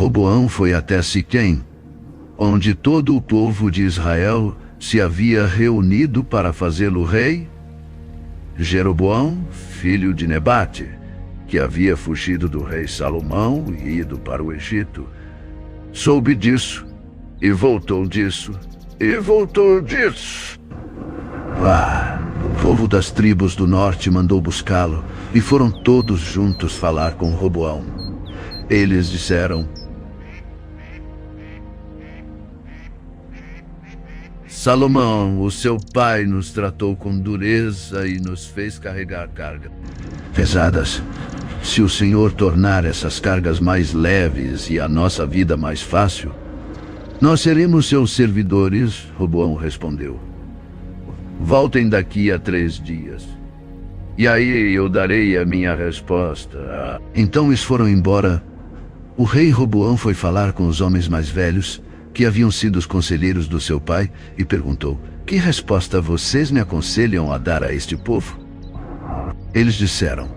Roboão foi até Siquém, onde todo o povo de Israel se havia reunido para fazê-lo rei. Jeroboão, filho de Nebate, que havia fugido do rei Salomão e ido para o Egito, soube disso, e voltou disso, e voltou disso. O povo das tribos do norte mandou buscá-lo, e foram todos juntos falar com Roboão. Eles disseram: Salomão, o seu pai, nos tratou com dureza e nos fez carregar cargas pesadas. Se o Senhor tornar essas cargas mais leves e a nossa vida mais fácil, nós seremos seus servidores. Roboão respondeu: Voltem daqui a 3 dias, e aí eu darei a minha resposta. Então eles foram embora. O rei Roboão foi falar com os homens mais velhos, que haviam sido os conselheiros do seu pai, e perguntou: Que resposta vocês me aconselham a dar a este povo? Eles disseram: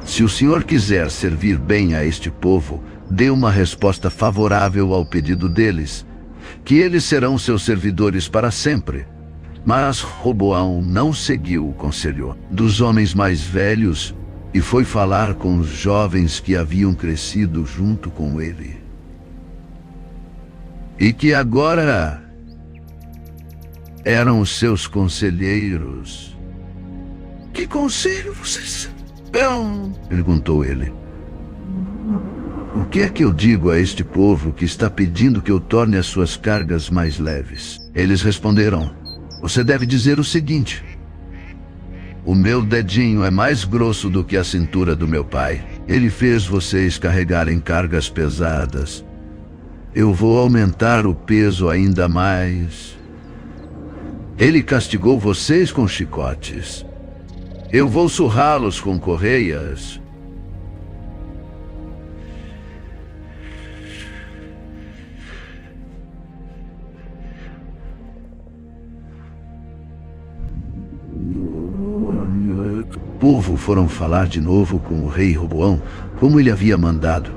Se o Senhor quiser servir bem a este povo, dê uma resposta favorável ao pedido deles, que eles serão seus servidores para sempre. Mas Roboão não seguiu o conselho dos homens mais velhos e foi falar com os jovens que haviam crescido junto com ele, e que agora eram os seus conselheiros. Que conselho vocês dão? Perguntou ele. O que é que eu digo a este povo que está pedindo que eu torne as suas cargas mais leves? Eles responderam: Você deve dizer o seguinte: O meu dedinho é mais grosso do que a cintura do meu pai. Ele fez vocês carregarem cargas pesadas. Eu vou aumentar o peso ainda mais. Ele castigou vocês com chicotes. Eu vou surrá-los com correias. O povo foram falar de novo com o rei Roboão, como ele havia mandado.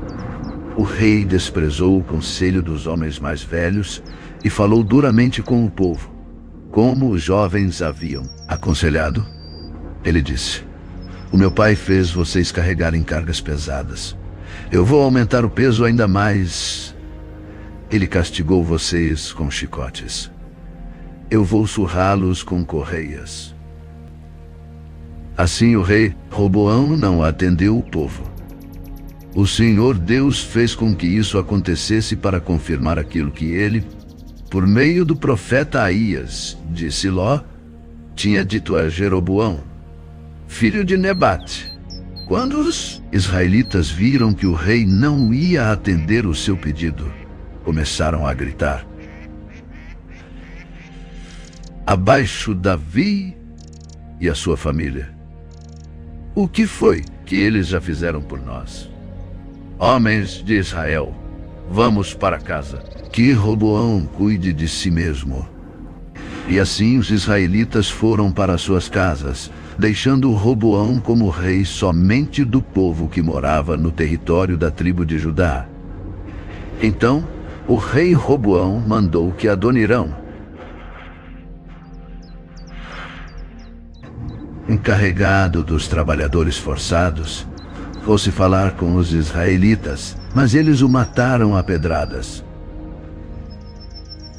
O rei desprezou o conselho dos homens mais velhos e falou duramente com o povo, como os jovens haviam aconselhado. Ele disse: O meu pai fez vocês carregarem cargas pesadas. Eu vou aumentar o peso ainda mais. Ele castigou vocês com chicotes. Eu vou surrá-los com correias. Assim o rei Roboão não atendeu o povo. O Senhor Deus fez com que isso acontecesse para confirmar aquilo que ele, por meio do profeta Aías, de Siló, tinha dito a Jeroboão, filho de Nebate. Quando os israelitas viram que o rei não ia atender o seu pedido, começaram a gritar: Abaixo Davi e a sua família! O que foi que eles já fizeram por nós? Homens de Israel, vamos para casa. Que Roboão cuide de si mesmo. E assim os israelitas foram para suas casas, deixando Roboão como rei somente do povo que morava no território da tribo de Judá. Então, o rei Roboão mandou que Adonirão, encarregado dos trabalhadores forçados, fosse falar com os israelitas, mas eles o mataram a pedradas.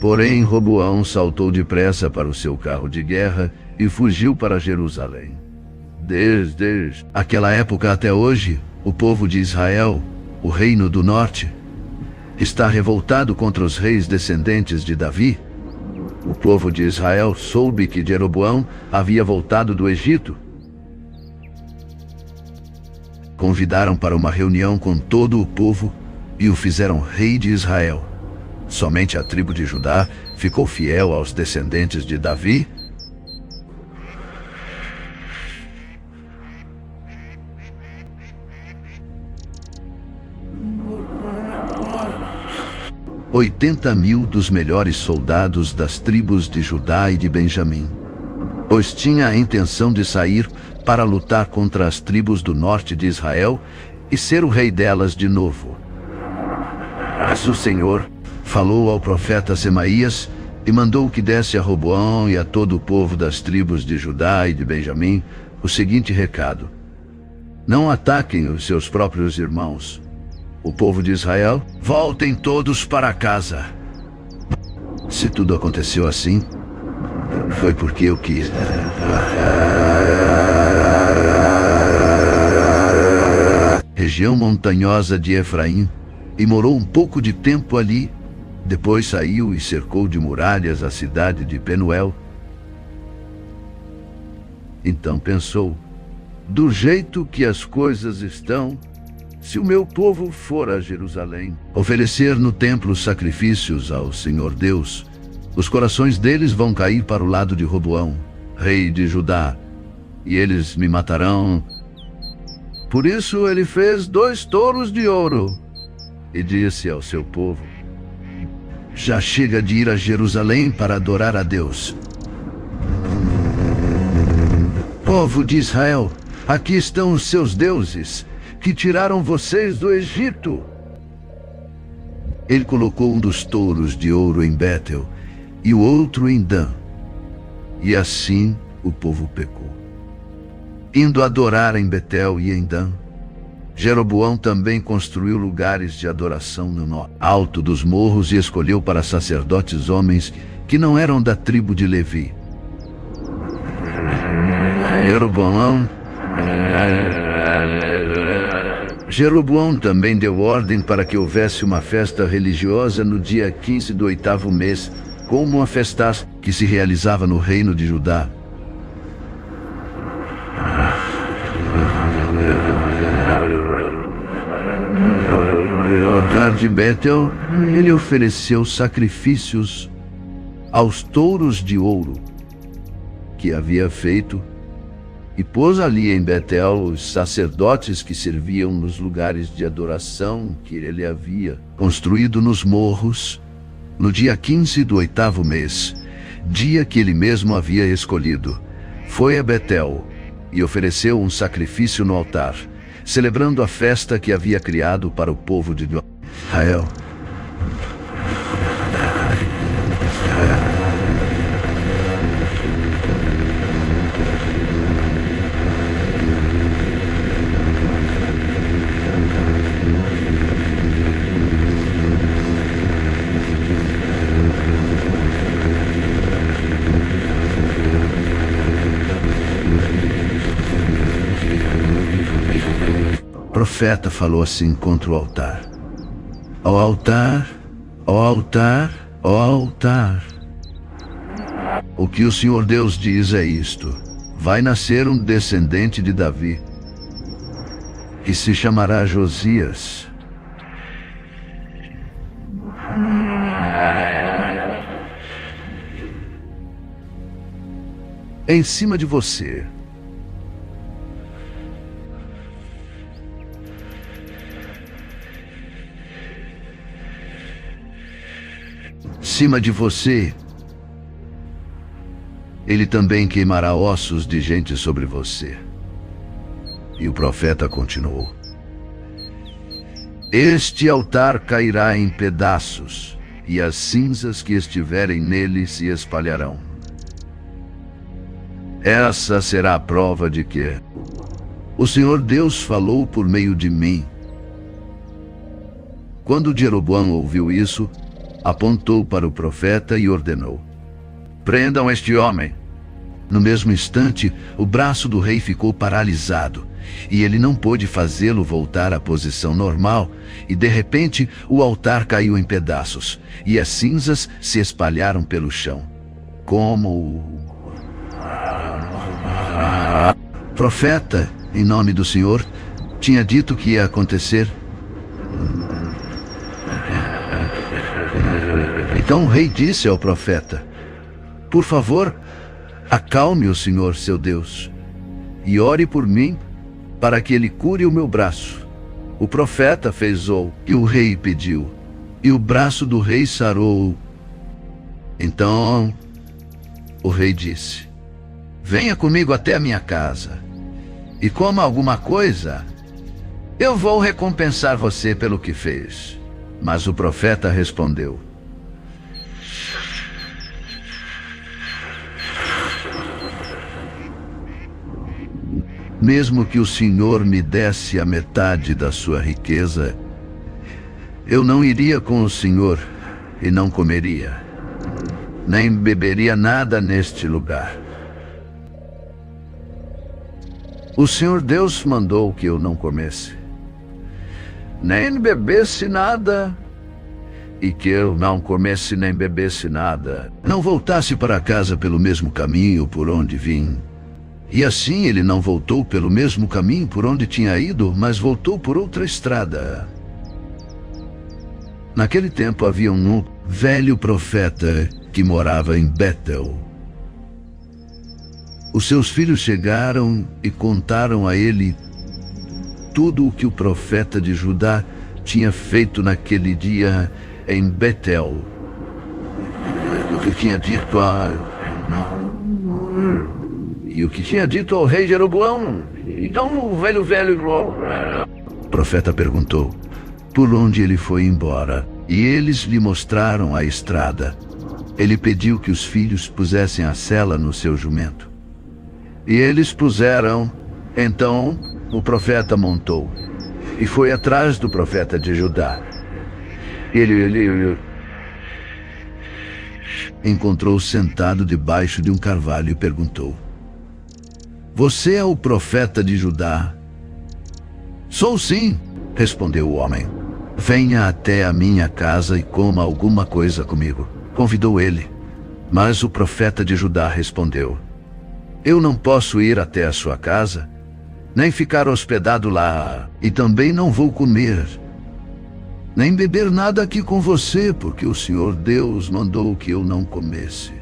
Porém, Roboão saltou depressa para o seu carro de guerra e fugiu para Jerusalém. Desde aquela época até hoje, o povo de Israel, o reino do norte, está revoltado contra os reis descendentes de Davi. O povo de Israel soube que Jeroboão havia voltado do Egito. Convidaram para uma reunião com todo o povo e o fizeram rei de Israel. Somente a tribo de Judá ficou fiel aos descendentes de Davi. $80.000 dos melhores soldados das tribos de Judá e de Benjamim, pois tinha a intenção de sair para lutar contra as tribos do norte de Israel e ser o rei delas de novo. Mas o Senhor falou ao profeta Semaías e mandou que desse a Roboão e a todo o povo das tribos de Judá e de Benjamim o seguinte recado: não ataquem os seus próprios irmãos. O povo de Israel, voltem todos para casa. Se tudo aconteceu assim, foi porque eu quis. Região montanhosa de Efraim, e morou um pouco de tempo ali. Depois saiu e cercou de muralhas a cidade de Penuel. Então pensou: do jeito que as coisas estão, se o meu povo for a Jerusalém, oferecer no templo sacrifícios ao Senhor Deus, os corações deles vão cair para o lado de Roboão, rei de Judá, e eles me matarão. Por isso ele fez 2 touros de ouro e disse ao seu povo: já chega de ir a Jerusalém para adorar a Deus. Povo de Israel, aqui estão os seus deuses, que tiraram vocês do Egito. Ele colocou um dos touros de ouro em Bétel e o outro em Dan. E assim o povo pecou, indo adorar em Betel e em Dan. Jeroboão também construiu lugares de adoração no alto dos morros e escolheu para sacerdotes homens que não eram da tribo de Levi. Jeroboão também deu ordem para que houvesse uma festa religiosa no dia 15 do 8º mês, como uma festa que se realizava no reino de Judá. No altar de Bétel, ele ofereceu sacrifícios aos touros de ouro que havia feito, e pôs ali em Betel os sacerdotes que serviam nos lugares de adoração que ele havia construído nos morros, no dia 15 do 8º mês, dia que ele mesmo havia escolhido. Foi a Betel e ofereceu um sacrifício no altar, celebrando a festa que havia criado para o povo de Israel. O profeta falou assim contra o altar: ó altar, ó altar, ó altar. O que o Senhor Deus diz é isto: vai nascer um descendente de Davi, que se chamará Josias. Em cima de você ele também queimará ossos de gente sobre você. E o profeta continuou: este altar cairá em pedaços, e as cinzas que estiverem nele se espalharão. Essa será a prova de que o Senhor Deus falou por meio de mim. Quando Jeroboão ouviu isso, apontou para o profeta e ordenou: prendam este homem. No mesmo instante, o braço do rei ficou paralisado, e ele não pôde fazê-lo voltar à posição normal, e de repente o altar caiu em pedaços, e as cinzas se espalharam pelo chão. Como o profeta, em nome do Senhor, tinha dito que ia acontecer. Então o rei disse ao profeta: por favor, acalme o Senhor seu Deus, e ore por mim, para que ele cure o meu braço. O profeta fez o que o rei pediu, e o braço do rei sarou. Então o rei disse: venha comigo até a minha casa, e coma alguma coisa. Eu vou recompensar você pelo que fez. Mas o profeta respondeu: mesmo que o Senhor me desse a metade da sua riqueza, eu não iria com o Senhor e não comeria, nem beberia nada neste lugar. O Senhor Deus mandou que eu não comesse, nem bebesse nada, e que eu não comesse nem bebesse nada, não voltasse para casa pelo mesmo caminho por onde vim. E assim ele não voltou pelo mesmo caminho por onde tinha ido, mas voltou por outra estrada. Naquele tempo havia um velho profeta que morava em Betel. Os seus filhos chegaram e contaram a ele tudo o que o profeta de Judá tinha feito naquele dia em Betel. O que tinha dito E o que tinha dito ao rei Jeroboão. Então o velho O profeta perguntou por onde ele foi embora, e eles lhe mostraram a estrada. Ele pediu que os filhos pusessem a sela no seu jumento. E eles puseram. Então o profeta montou e foi atrás do profeta de Judá. Ele encontrou-o sentado debaixo de um carvalho e perguntou: você é o profeta de Judá? Sou sim, respondeu o homem. Venha até a minha casa e coma alguma coisa comigo, convidou ele. Mas o profeta de Judá respondeu: eu não posso ir até a sua casa, nem ficar hospedado lá, e também não vou comer, nem beber nada aqui com você, porque o Senhor Deus mandou que eu não comesse,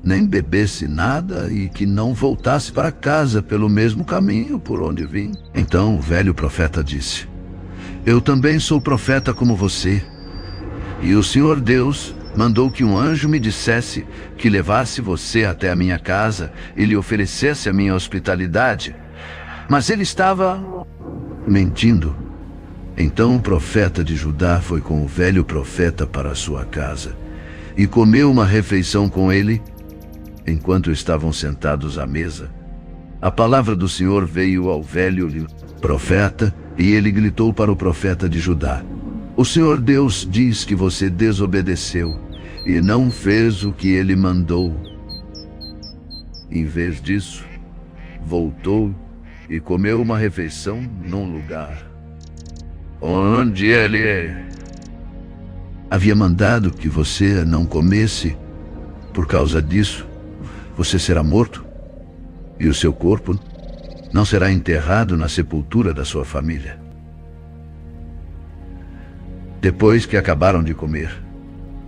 nem bebesse nada e que não voltasse para casa pelo mesmo caminho por onde vim. Então o velho profeta disse: eu também sou profeta como você, e o Senhor Deus mandou que um anjo me dissesse que levasse você até a minha casa e lhe oferecesse a minha hospitalidade. Mas ele estava mentindo. Então o profeta de Judá foi com o velho profeta para a sua casa e comeu uma refeição com ele. Enquanto estavam sentados à mesa, a palavra do Senhor veio ao velho profeta, e ele gritou para o profeta de Judá: o Senhor Deus diz que você desobedeceu e não fez o que ele mandou. Em vez disso, voltou e comeu uma refeição num lugar onde ele havia mandado que você não comesse. Por causa disso, você será morto, e o seu corpo não será enterrado na sepultura da sua família. Depois que acabaram de comer,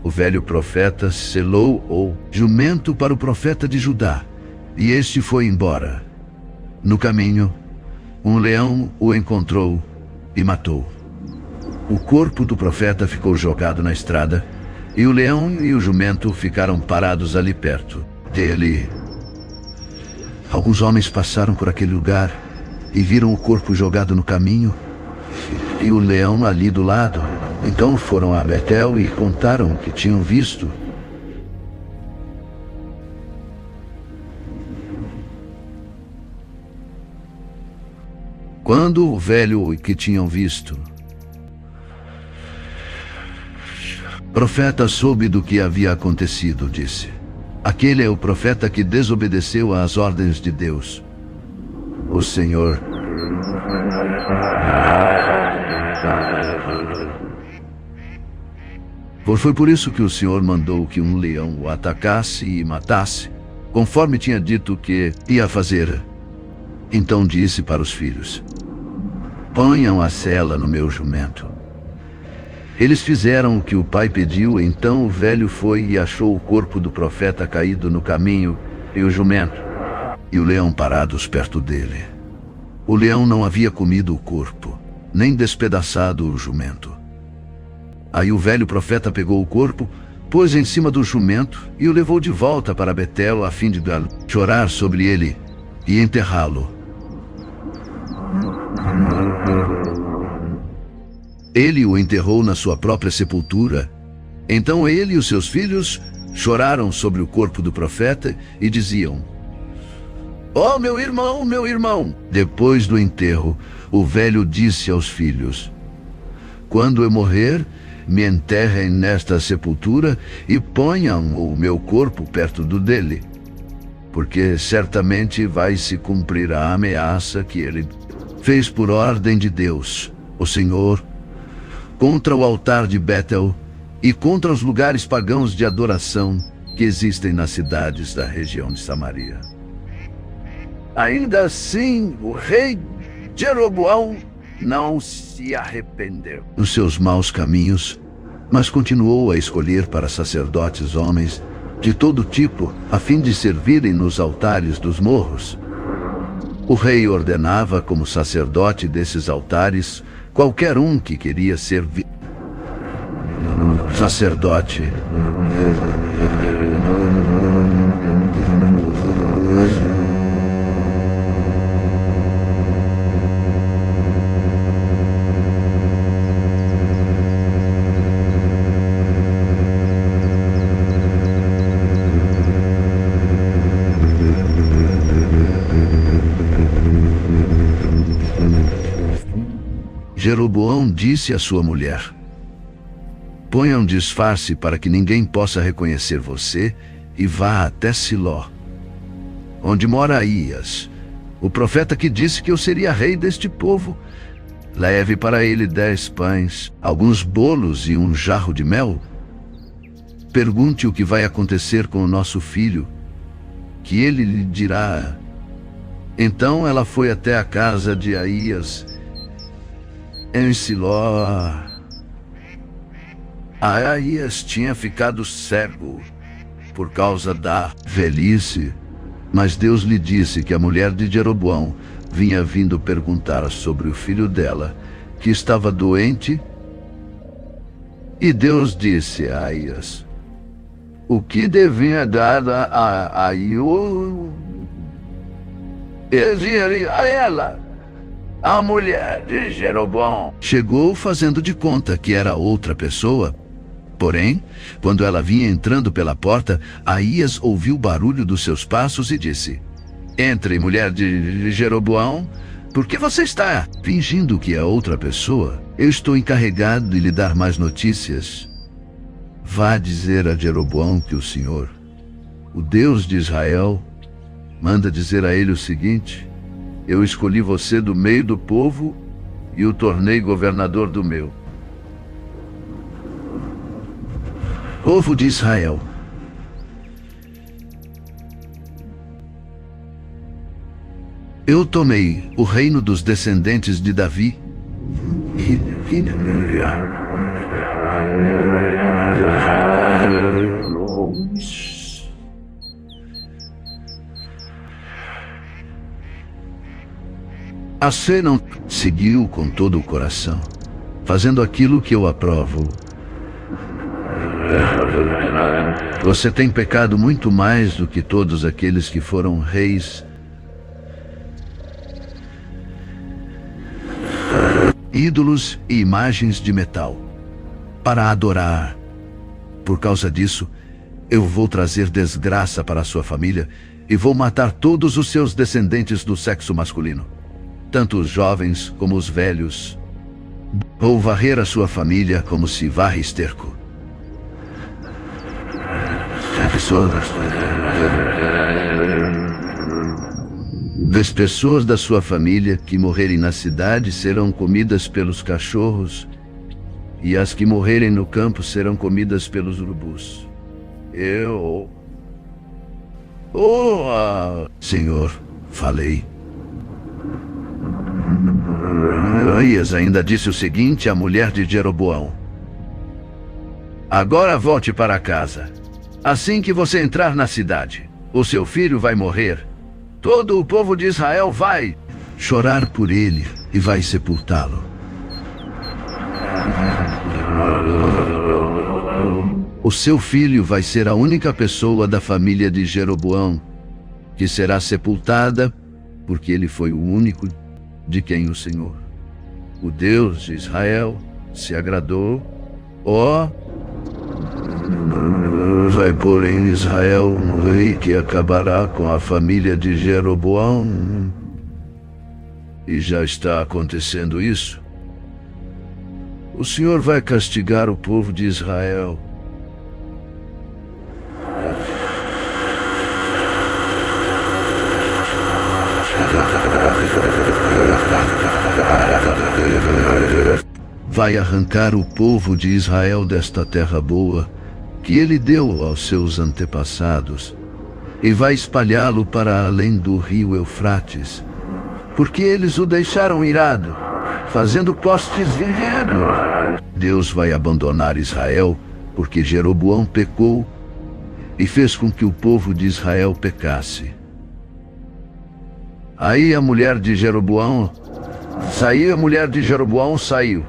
o velho profeta selou o jumento para o profeta de Judá, e este foi embora. No caminho, um leão o encontrou e matou. O corpo do profeta ficou jogado na estrada, e o leão e o jumento ficaram parados ali perto dele. Alguns homens passaram por aquele lugar e viram o corpo jogado no caminho e o leão ali do lado. Então foram a Betel e contaram o que tinham visto. Quando o velho que tinham visto, o profeta soube do que havia acontecido, disse: aquele é o profeta que desobedeceu às ordens de Deus, o Senhor. Foi por isso que o Senhor mandou que um leão o atacasse e matasse, conforme tinha dito que ia fazer. Então disse para os filhos: ponham a sela no meu jumento. Eles fizeram o que o pai pediu. Então o velho foi e achou o corpo do profeta caído no caminho, e o jumento, e o leão parados perto dele. O leão não havia comido o corpo, nem despedaçado o jumento. Aí o velho profeta pegou o corpo, pôs em cima do jumento e o levou de volta para Betel, a fim de chorar sobre ele e enterrá-lo. Ele o enterrou na sua própria sepultura. Então ele e os seus filhos choraram sobre o corpo do profeta e diziam: "Oh, meu irmão, meu irmão!" Depois do enterro, o velho disse aos filhos: "Quando eu morrer, me enterrem nesta sepultura e ponham o meu corpo perto do dele, porque certamente vai se cumprir a ameaça que ele fez por ordem de Deus, o Senhor, contra o altar de Betel e contra os lugares pagãos de adoração que existem nas cidades da região de Samaria." Ainda assim, o rei Jeroboão não se arrependeu dos seus maus caminhos, mas continuou a escolher para sacerdotes homens de todo tipo, a fim de servirem nos altares dos morros. O rei ordenava como sacerdote desses altares qualquer um que queria servir sacerdote. Jeroboão disse à sua mulher: "Ponha um disfarce para que ninguém possa reconhecer você e vá até Siló, onde mora Aías, o profeta que disse que eu seria rei deste povo. Leve para ele 10 pães, alguns bolos e um jarro de mel. Pergunte o que vai acontecer com o nosso filho, que ele lhe dirá." Então ela foi até a casa de Aías em Siló. Aías tinha ficado cego por causa da velhice, mas Deus lhe disse que a mulher de Jeroboão vinha vindo perguntar sobre o filho dela, que estava doente. E Deus disse a Aías o que devia dar a ela. A mulher de Jeroboão chegou fazendo de conta que era outra pessoa. Porém, quando ela vinha entrando pela porta, Aías ouviu o barulho dos seus passos e disse: "Entre, mulher de Jeroboão, por que você está fingindo que é outra pessoa? Eu estou encarregado de lhe dar mais notícias. Vá dizer a Jeroboão que o Senhor, o Deus de Israel, manda dizer a ele o seguinte: eu escolhi você do meio do povo e o tornei governador do meu povo de Israel. Eu tomei o reino dos descendentes de Davi Você não seguiu com todo o coração, fazendo aquilo que eu aprovo. Você tem pecado muito mais do que todos aqueles que foram reis. Ídolos e imagens de metal para adorar. Por causa disso, eu vou trazer desgraça para a sua família e vou matar todos os seus descendentes do sexo masculino, tanto os jovens como os velhos. Vou varrer a sua família como se varre esterco. As pessoas da sua família que morrerem na cidade serão comidas pelos cachorros, e as que morrerem no campo serão comidas pelos urubus. Senhor, falei. Aías ainda disse o seguinte à mulher de Jeroboão: agora volte para casa. Assim que você entrar na cidade, o seu filho vai morrer. Todo o povo de Israel vai chorar por ele e vai sepultá-lo. O seu filho vai ser a única pessoa da família de Jeroboão que será sepultada, porque ele foi o único de quem o Senhor, o Deus de Israel, se agradou, vai pôr em Israel um rei que acabará com a família de Jeroboão. E já está acontecendo isso. O Senhor vai castigar o povo de Israel. Vai arrancar o povo de Israel desta terra boa que ele deu aos seus antepassados e vai espalhá-lo para além do rio Eufrates, porque eles o deixaram irado, fazendo postes de gelo. Deus vai abandonar Israel porque Jeroboão pecou e fez com que o povo de Israel pecasse. Aí a mulher de Jeroboão saiu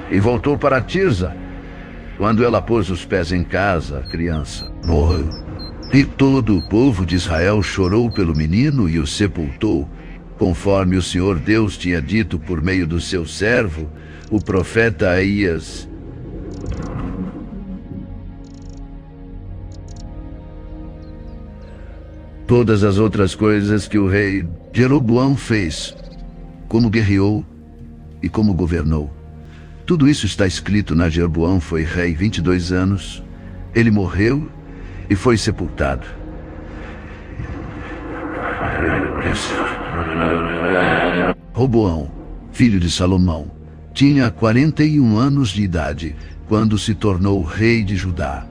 e voltou para Tirza. Quando ela pôs os pés em casa, a criança morreu. E todo o povo de Israel chorou pelo menino e o sepultou, conforme o Senhor Deus tinha dito por meio do seu servo, o profeta Aías. Todas as outras coisas que o rei Jeroboão fez, como guerreou e como governou, tudo isso está escrito na. Jeroboão foi rei 22 anos, ele morreu e foi sepultado. Roboão, filho de Salomão, tinha 41 anos de idade quando se tornou rei de Judá.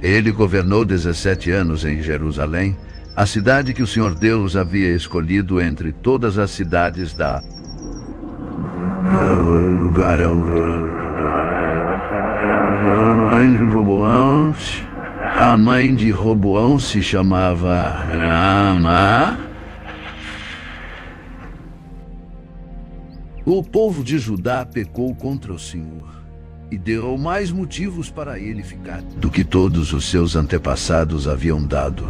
Ele governou 17 anos em Jerusalém, a cidade que o Senhor Deus havia escolhido entre todas as cidades da... A mãe de Roboão se chamava Naamá. O povo de Judá pecou contra o Senhor e deu mais motivos para ele ficar do que todos os seus antepassados haviam dado.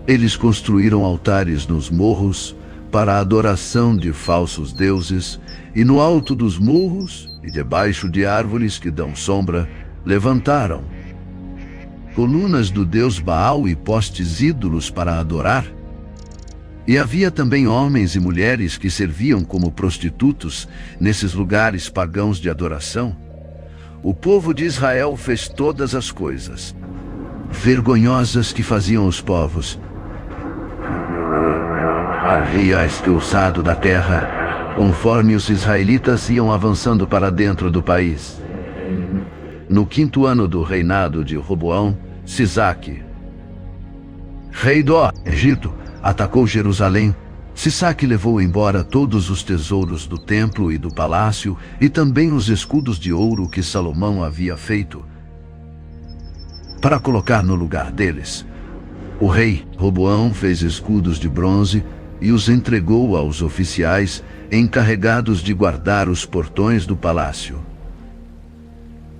Eles construíram altares nos morros para a adoração de falsos deuses, e no alto dos morros e debaixo de árvores que dão sombra, levantaram colunas do deus Baal e postes ídolos para adorar. E havia também homens e mulheres que serviam como prostitutos nesses lugares pagãos de adoração. O povo de Israel fez todas as coisas vergonhosas que faziam os povos. Havia expulsado da terra, conforme os israelitas iam avançando para dentro do país. No 5º ano do reinado de Roboão, Sisaque, rei do Egito, atacou Jerusalém. Sisaque levou embora todos os tesouros do templo e do palácio e também os escudos de ouro que Salomão havia feito para colocar no lugar deles. O rei Roboão fez escudos de bronze e os entregou aos oficiais encarregados de guardar os portões do palácio.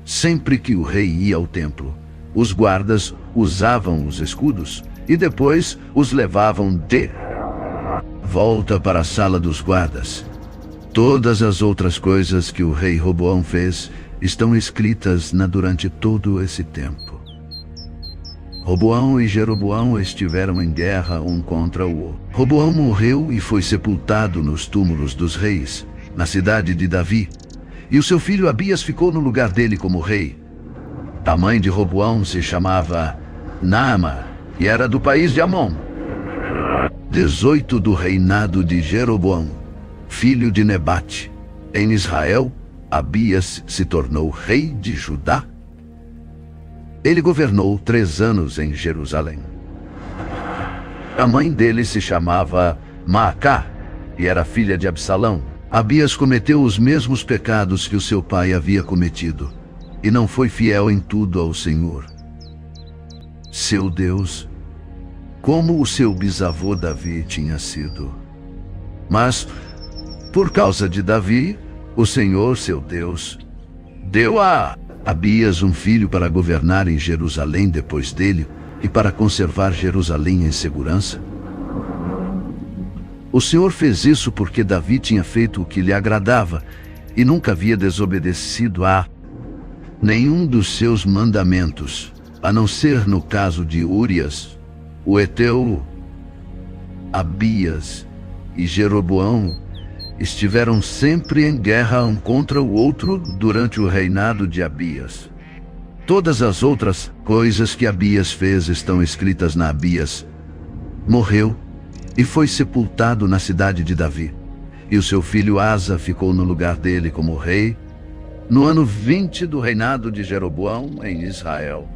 Sempre que o rei ia ao templo, os guardas usavam os escudos e depois os levavam de volta para a sala dos guardas. Todas as outras coisas que o rei Roboão fez estão escritas durante todo esse tempo. Roboão e Jeroboão estiveram em guerra um contra o outro. Roboão morreu e foi sepultado nos túmulos dos reis, na cidade de Davi, e o seu filho Abias ficou no lugar dele como rei. A mãe de Roboão se chamava Naamá e era do país de Amon. 18 do reinado de Jeroboão, filho de Nebate. Em Israel, Abias se tornou rei de Judá. Ele governou 3 anos em Jerusalém. A mãe dele se chamava Maacá e era filha de Absalão. Abias cometeu os mesmos pecados que o seu pai havia cometido e não foi fiel em tudo ao Senhor, seu Deus, como o seu bisavô Davi tinha sido. Mas, por causa de Davi, o Senhor, seu Deus, deu a Abias um filho para governar em Jerusalém depois dele e para conservar Jerusalém em segurança. O Senhor fez isso porque Davi tinha feito o que lhe agradava e nunca havia desobedecido a nenhum dos seus mandamentos, a não ser no caso de Urias, o Heteu. Abias e Jeroboão estiveram sempre em guerra um contra o outro durante o reinado de Abias. Todas as outras coisas que Abias fez estão escritas na Abias. Morreu e foi sepultado na cidade de Davi. E o seu filho Asa ficou no lugar dele como rei, no ano 20 do reinado de Jeroboão em Israel.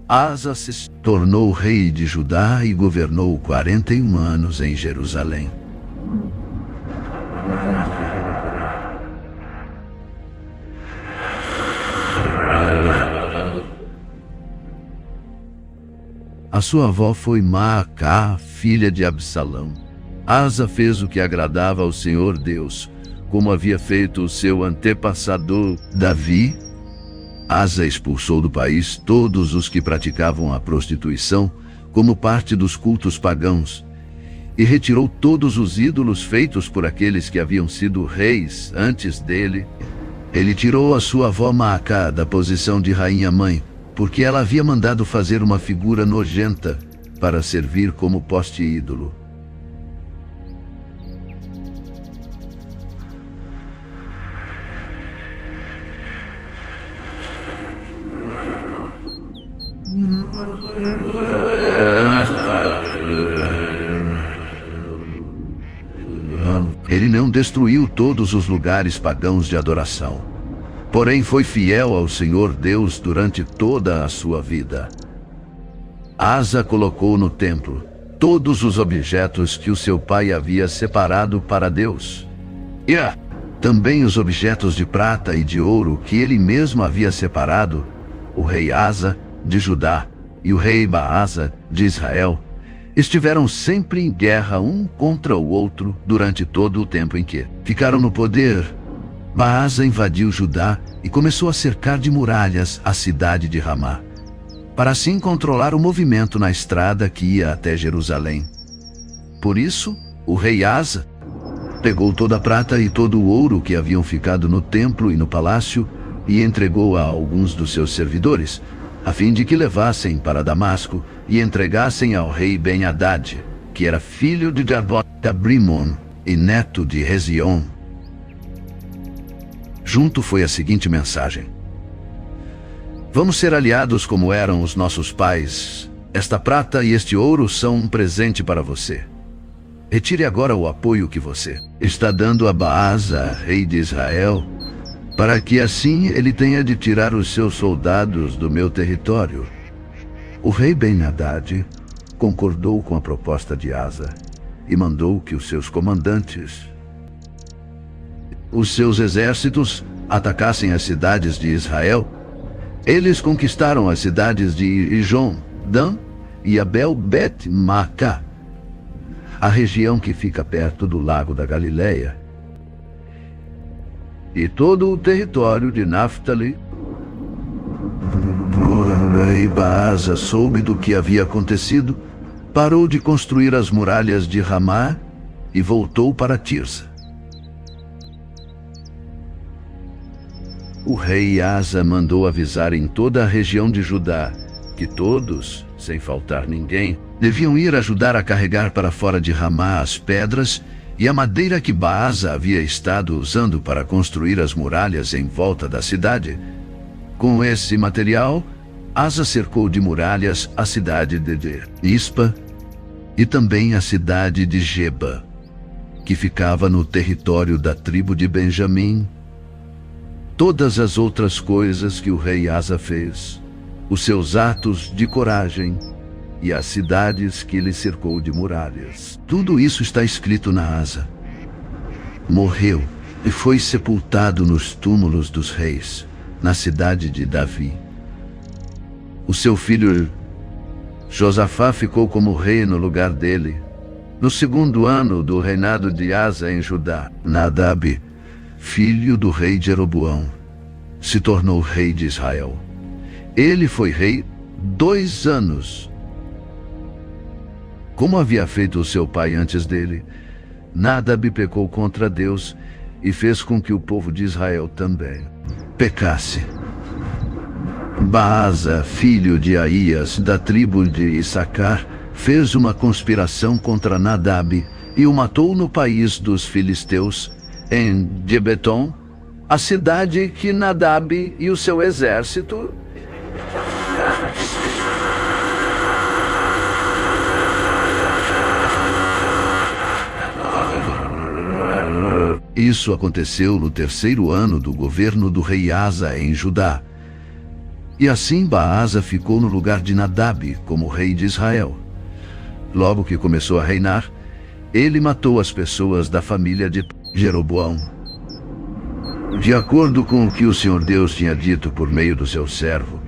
Asa se tornou rei de Judá e governou 41 anos em Jerusalém. A sua avó foi Maacá, filha de Absalão. Asa fez o que agradava ao Senhor Deus, como havia feito o seu antepassador Davi. Asa expulsou do país todos os que praticavam a prostituição como parte dos cultos pagãos e retirou todos os ídolos feitos por aqueles que haviam sido reis antes dele. Ele tirou a sua avó Maacá da posição de rainha-mãe, porque ela havia mandado fazer uma figura nojenta para servir como poste-ídolo. Ele não destruiu todos os lugares pagãos de adoração, porém foi fiel ao Senhor Deus durante toda a sua vida. Asa colocou no templo todos os objetos que o seu pai havia separado para Deus, e também os objetos de prata e de ouro que ele mesmo havia separado. O rei Asa de Judá e o rei Baasa de Israel estiveram sempre em guerra um contra o outro durante todo o tempo em que ficaram no poder. Baasa invadiu Judá e começou a cercar de muralhas a cidade de Ramá, para assim controlar o movimento na estrada que ia até Jerusalém. Por isso, o rei Asa pegou toda a prata e todo o ouro que haviam ficado no templo e no palácio e entregou a alguns dos seus servidores, a fim de que levassem para Damasco e entregassem ao rei Ben-Hadad, que era filho de Abrimon e neto de Rezion. Junto foi a seguinte mensagem: vamos ser aliados como eram os nossos pais. Esta prata e este ouro são um presente para você. Retire agora o apoio que você está dando a Baasa, rei de Israel, para que assim ele tenha de tirar os seus soldados do meu território. O rei Ben-Hadad concordou com a proposta de Asa e mandou que os seus comandantes, os seus exércitos, atacassem as cidades de Israel. Eles conquistaram as cidades de Ijon, Dan e Abel-Bet-Maacá, a região que fica perto do lago da Galileia, e todo o território de Naftali. Quando o rei Baasa soube do que havia acontecido, parou de construir as muralhas de Ramá e voltou para Tirsa. O rei Asa mandou avisar em toda a região de Judá que todos, sem faltar ninguém, deviam ir ajudar a carregar para fora de Ramá as pedras e a madeira que Baasa havia estado usando para construir as muralhas em volta da cidade. Com esse material, Asa cercou de muralhas a cidade de Mispa e também a cidade de Geba, que ficava no território da tribo de Benjamim. Todas as outras coisas que o rei Asa fez, os seus atos de coragem e as cidades que ele cercou de muralhas, tudo isso está escrito na Asa. Morreu e foi sepultado nos túmulos dos reis, na cidade de Davi. O seu filho Josafá ficou como rei no lugar dele. No segundo ano do reinado de Asa em Judá, Nadab, filho do rei Jeroboão, se tornou rei de Israel. Ele foi rei 2 anos. Como havia feito o seu pai antes dele, Nadab pecou contra Deus e fez com que o povo de Israel também pecasse. Baasa, filho de Aías, da tribo de Issacar, fez uma conspiração contra Nadab e o matou no país dos filisteus, em Gibeton, a cidade que Nadab e o seu exército Isso aconteceu no 3º ano do governo do rei Asa em Judá. E assim Baasa ficou no lugar de Nadab como rei de Israel. Logo que começou a reinar, ele matou as pessoas da família de Jeroboão. De acordo com o que o Senhor Deus tinha dito por meio do seu servo,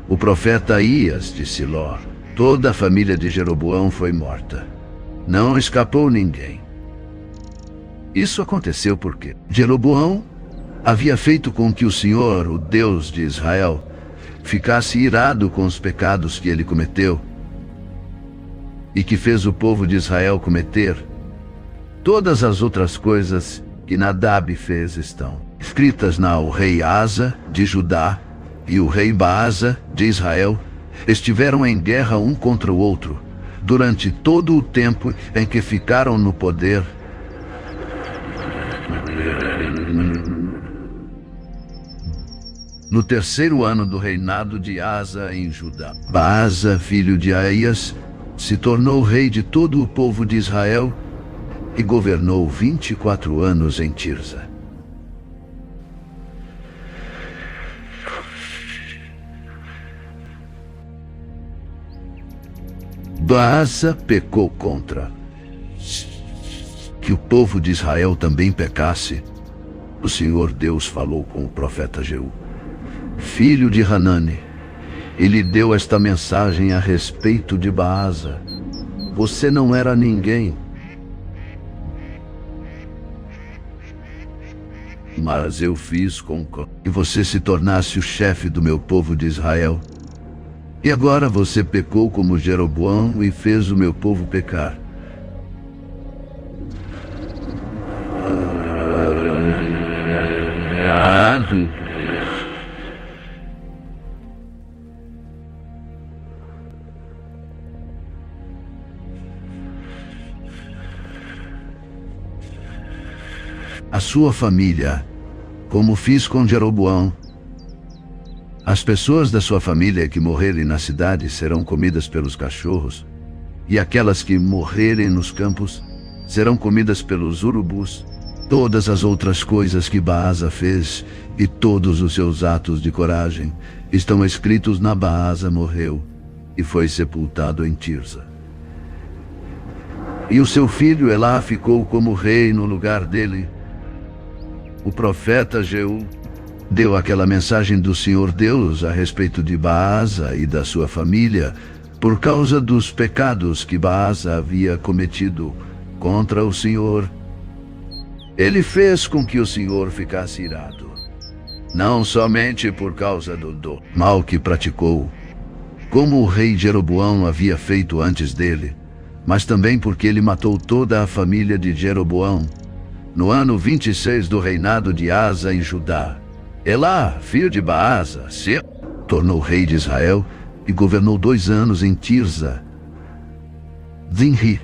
o profeta Aías de Siló, toda a família de Jeroboão foi morta. Não escapou ninguém. Isso aconteceu porque Jeroboão havia feito com que o Senhor, o Deus de Israel, ficasse irado com os pecados que ele cometeu e que fez o povo de Israel cometer. Todas as outras coisas que Nadab fez estão escritas o rei Asa de Judá e o rei Baasa de Israel estiveram em guerra um contra o outro durante todo o tempo em que ficaram no poder. No 3º ano do reinado de Asa em Judá, Baasa, filho de Aías, se tornou rei de todo o povo de Israel e governou 24 anos em Tirza. Baasa pecou contra que o povo de Israel também pecasse. O Senhor Deus falou com o profeta Jeú, filho de Hanani. Ele deu esta mensagem a respeito de Baasa: você não era ninguém, mas eu fiz com que você se tornasse o chefe do meu povo de Israel. E agora você pecou como Jeroboão e fez o meu povo pecar. A sua família, como fiz com Jeroboão. As pessoas da sua família que morrerem na cidade serão comidas pelos cachorros, e aquelas que morrerem nos campos serão comidas pelos urubus. Todas as outras coisas que Baasa fez e todos os seus atos de coragem estão escritos na Baasa morreu e foi sepultado em Tirza. E o seu filho Elá ficou como rei no lugar dele. O profeta Jeú deu aquela mensagem do Senhor Deus a respeito de Baasa e da sua família por causa dos pecados que Baasa havia cometido contra o Senhor. Ele fez com que o Senhor ficasse irado, não somente por causa do mal que praticou, como o rei Jeroboão havia feito antes dele, mas também porque ele matou toda a família de Jeroboão no ano 26 do reinado de Asa em Judá. Elá, filho de Baasa, se tornou rei de Israel e governou 2 anos em Tirza. Zinri,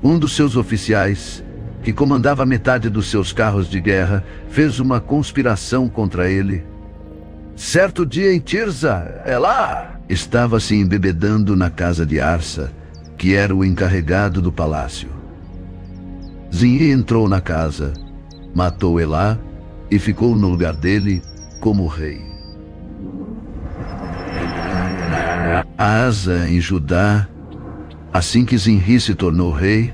um dos seus oficiais, que comandava metade dos seus carros de guerra, fez uma conspiração contra ele. Certo dia em Tirza, Elá estava se embebedando na casa de Arsa, que era o encarregado do palácio. Zinri entrou na casa, matou Elá e ficou no lugar dele como rei. Asa, em Judá, assim que Zinri se tornou rei,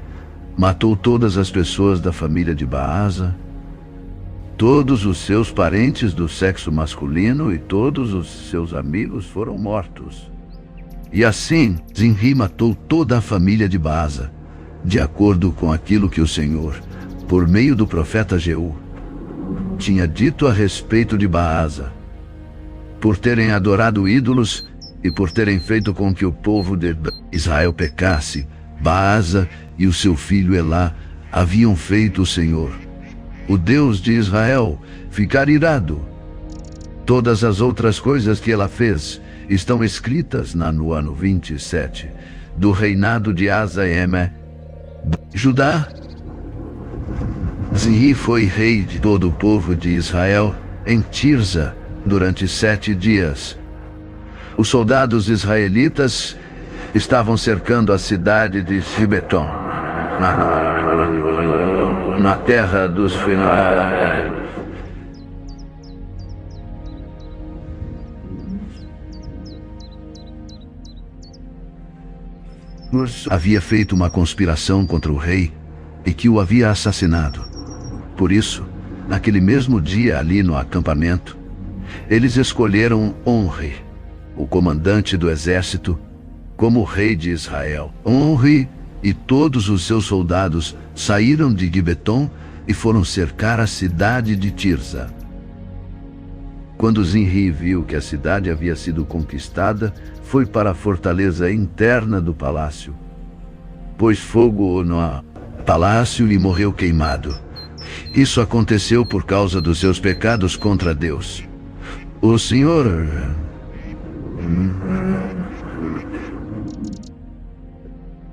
matou todas as pessoas da família de Baasa, todos os seus parentes do sexo masculino e todos os seus amigos foram mortos. E assim, Zinri matou toda a família de Baasa, de acordo com aquilo que o Senhor, por meio do profeta Jeú, tinha dito a respeito de Baasa, por terem adorado ídolos e por terem feito com que o povo de Israel pecasse. Baasa e o seu filho Elá haviam feito o Senhor, o Deus de Israel, ficar irado. Todas as outras coisas que ela fez estão escritas no ano 27 do reinado de Asa-Eme, Judá. Zinri foi rei de todo o povo de Israel em Tirza durante 7 dias. Os soldados israelitas estavam cercando a cidade de Gibeton, na terra dos finais. Havia feito uma conspiração contra o rei e que o havia assassinado. Por isso, naquele mesmo dia ali no acampamento, eles escolheram Onri, o comandante do exército, como rei de Israel. Onri e todos os seus soldados saíram de Gibeton e foram cercar a cidade de Tirza. Quando Zinri viu que a cidade havia sido conquistada, foi para a fortaleza interna do palácio. Pôs fogo no palácio e morreu queimado. Isso aconteceu por causa dos seus pecados contra Deus. O Senhor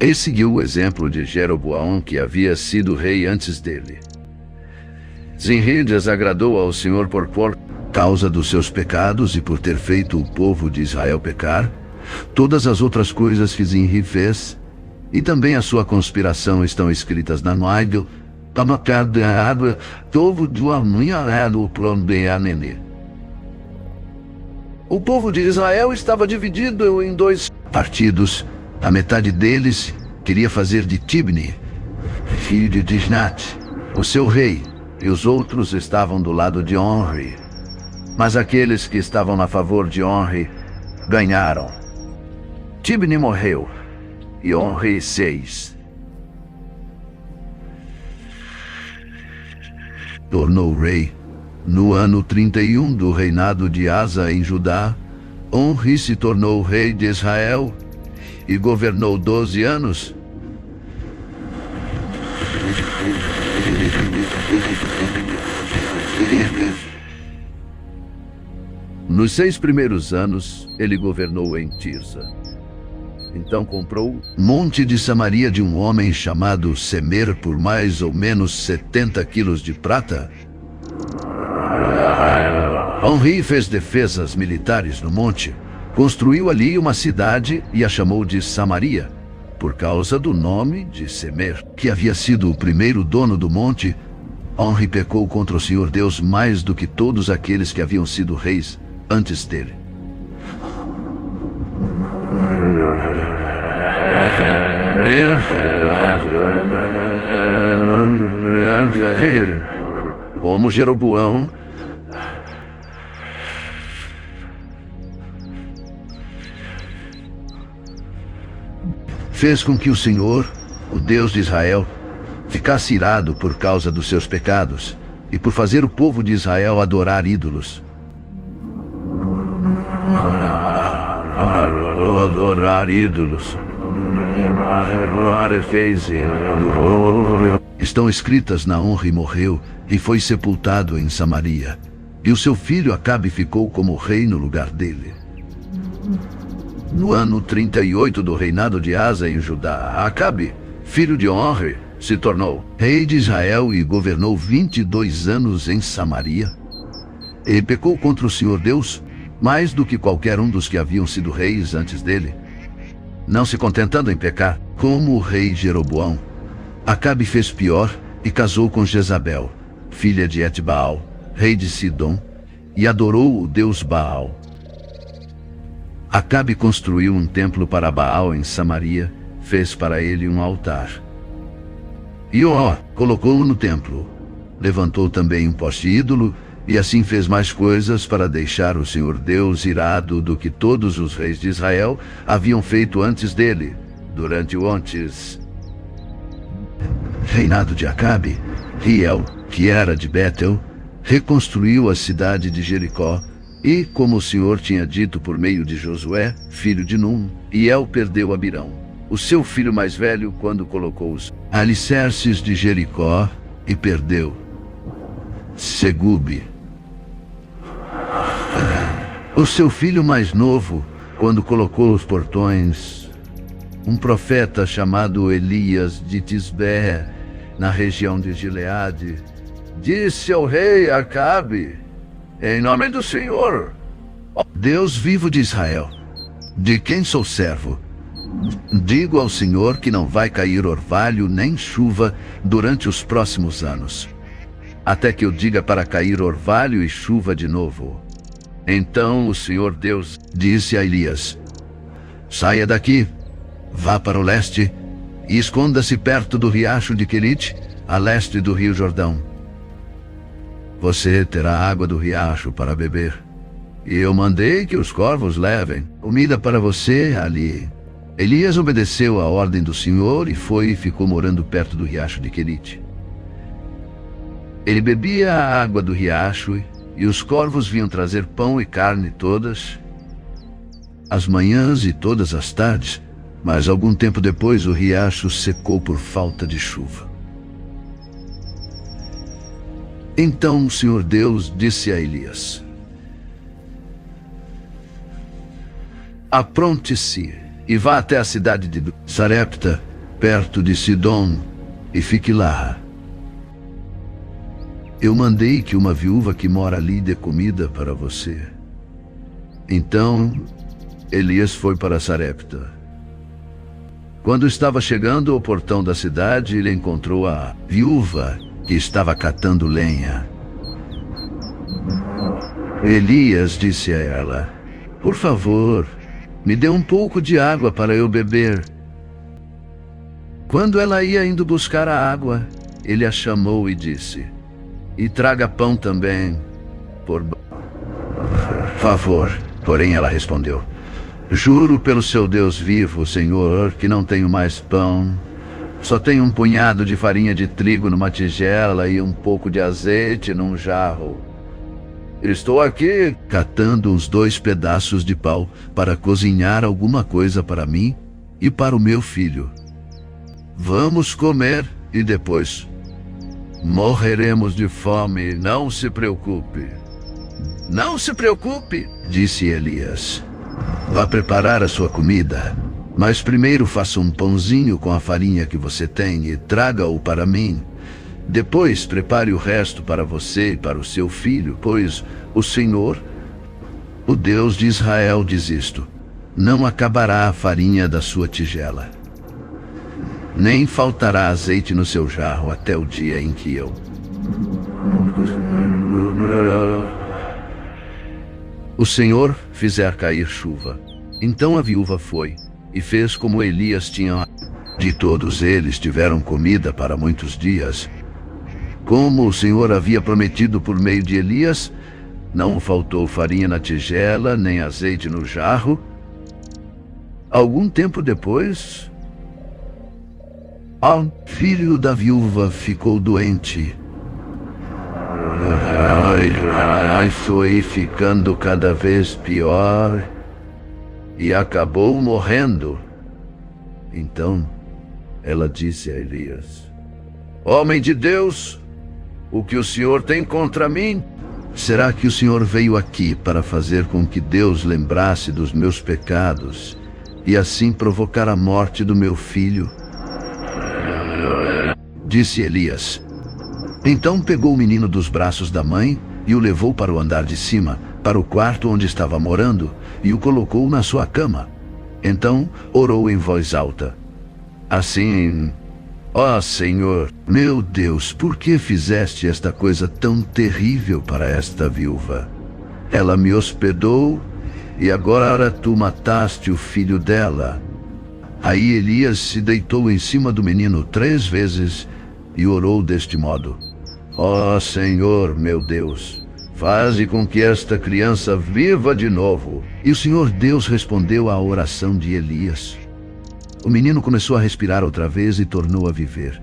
Ele seguiu o exemplo de Jeroboão, que havia sido rei antes dele. Zinri desagradou ao Senhor por causa dos seus pecados e por ter feito o povo de Israel pecar. Todas as outras coisas que Zinri fez, e também a sua conspiração, estão escritas na Noídel, O povo de Israel estava dividido em 2 partidos. A metade deles queria fazer de Tibni, filho de Disnat, o seu rei, e os outros estavam do lado de Onri. Mas aqueles que estavam a favor de Onri ganharam. Tibni morreu, e Onri 6. Tornou rei no ano 31 do reinado de Asa em Judá. Onri se tornou rei de Israel e governou 12 anos. Nos 6 primeiros anos, ele governou em Tirza. Então comprou monte de Samaria de um homem chamado Semer por mais ou menos 70 quilos de prata. Onri fez defesas militares no monte, construiu ali uma cidade e a chamou de Samaria, por causa do nome de Semer, que havia sido o primeiro dono do monte. Onri pecou contra o Senhor Deus mais do que todos aqueles que haviam sido reis antes dele. Como Jeroboão, fez com que o Senhor, o Deus de Israel, ficasse irado por causa dos seus pecados e por fazer o povo de Israel adorar ídolos. Adorar ídolos. Estão escritas na Onri morreu e foi sepultado em Samaria, e o seu filho Acabe ficou como rei no lugar dele. No ano 38 do reinado de Asa em Judá, Acabe, filho de Onri, se tornou rei de Israel e governou 22 anos em Samaria. Ele pecou contra o Senhor Deus mais do que qualquer um dos que haviam sido reis antes dele. Não se contentando em pecar, como o rei Jeroboão, Acabe fez pior e casou com Jezabel, filha de Etbaal, rei de Sidom, e adorou o deus Baal. Acabe construiu um templo para Baal em Samaria, fez para ele um altar. E colocou-o no templo. Levantou também um poste ídolo, e assim fez mais coisas para deixar o Senhor Deus irado do que todos os reis de Israel haviam feito antes dele, durante o reinado de Acabe. Riel, que era de Betel, reconstruiu a cidade de Jericó, e, como o Senhor tinha dito por meio de Josué, filho de Num, Hiel perdeu Abirão, o seu filho mais velho, quando colocou os alicerces de Jericó, e perdeu. Segube. O seu filho mais novo, quando colocou os portões, um profeta chamado Elias de Tisbé, na região de Gileade, disse ao rei Acabe, em nome do Senhor, Deus vivo de Israel, de quem sou servo, digo ao Senhor que não vai cair orvalho nem chuva durante os próximos anos, até que eu diga para cair orvalho e chuva de novo. Então o Senhor Deus disse a Elias, saia daqui, vá para o leste e esconda-se perto do riacho de Querite, a leste do rio Jordão. Você terá água do riacho para beber, e eu mandei que os corvos levem comida para você ali. Elias obedeceu à ordem do Senhor e foi e ficou morando perto do riacho de Querite. Ele bebia a água do riacho e os corvos vinham trazer pão e carne todas as manhãs e todas as tardes, mas algum tempo depois o riacho secou por falta de chuva. Então o Senhor Deus disse a Elias, apronte-se e vá até a cidade de Sarepta, perto de Sidom, e fique lá. Eu mandei que uma viúva que mora ali dê comida para você. Então, Elias foi para Sarepta. Quando estava chegando ao portão da cidade, ele encontrou a viúva que estava catando lenha. Elias disse a ela, por favor, me dê um pouco de água para eu beber. Quando ela ia indo buscar a água, ele a chamou e disse, e traga pão também, por favor. Porém ela respondeu, juro pelo seu Deus vivo, Senhor, que não tenho mais pão. Só tenho um punhado de farinha de trigo numa tigela e um pouco de azeite num jarro. Estou aqui catando uns 2 pedaços de pau para cozinhar alguma coisa para mim e para o meu filho. Vamos comer e depois morreremos de fome, não se preocupe. Não se preocupe, disse Elias. Vá preparar a sua comida, mas primeiro faça um pãozinho com a farinha que você tem e traga-o para mim. Depois prepare o resto para você e para o seu filho, pois o Senhor, o Deus de Israel, diz isto: não acabará a farinha da sua tigela, nem faltará azeite no seu jarro até o dia em que eu o Senhor fizer cair chuva. Então a viúva foi e fez como Elias tinha. De todos eles tiveram comida para muitos dias. Como o Senhor havia prometido por meio de Elias, não faltou farinha na tigela, nem azeite no jarro. Algum tempo depois, o filho da viúva ficou doente. Foi ficando cada vez pior e acabou morrendo. Então ela disse a Elias: homem de Deus, o que o Senhor tem contra mim? Será que o Senhor veio aqui para fazer com que Deus lembrasse dos meus pecados e assim provocar a morte do meu filho? Disse Elias. Então pegou o menino dos braços da mãe e o levou para o andar de cima, para o quarto onde estava morando, e o colocou na sua cama. Então orou em voz alta, assim: ó Senhor, meu Deus, por que fizeste esta coisa tão terrível para esta viúva? Ela me hospedou e agora tu mataste o filho dela. Aí Elias se deitou em cima do menino 3 vezes e orou deste modo: ó Senhor, meu Deus, faze com que esta criança viva de novo. E o Senhor Deus respondeu à oração de Elias. O menino começou a respirar outra vez e tornou a viver.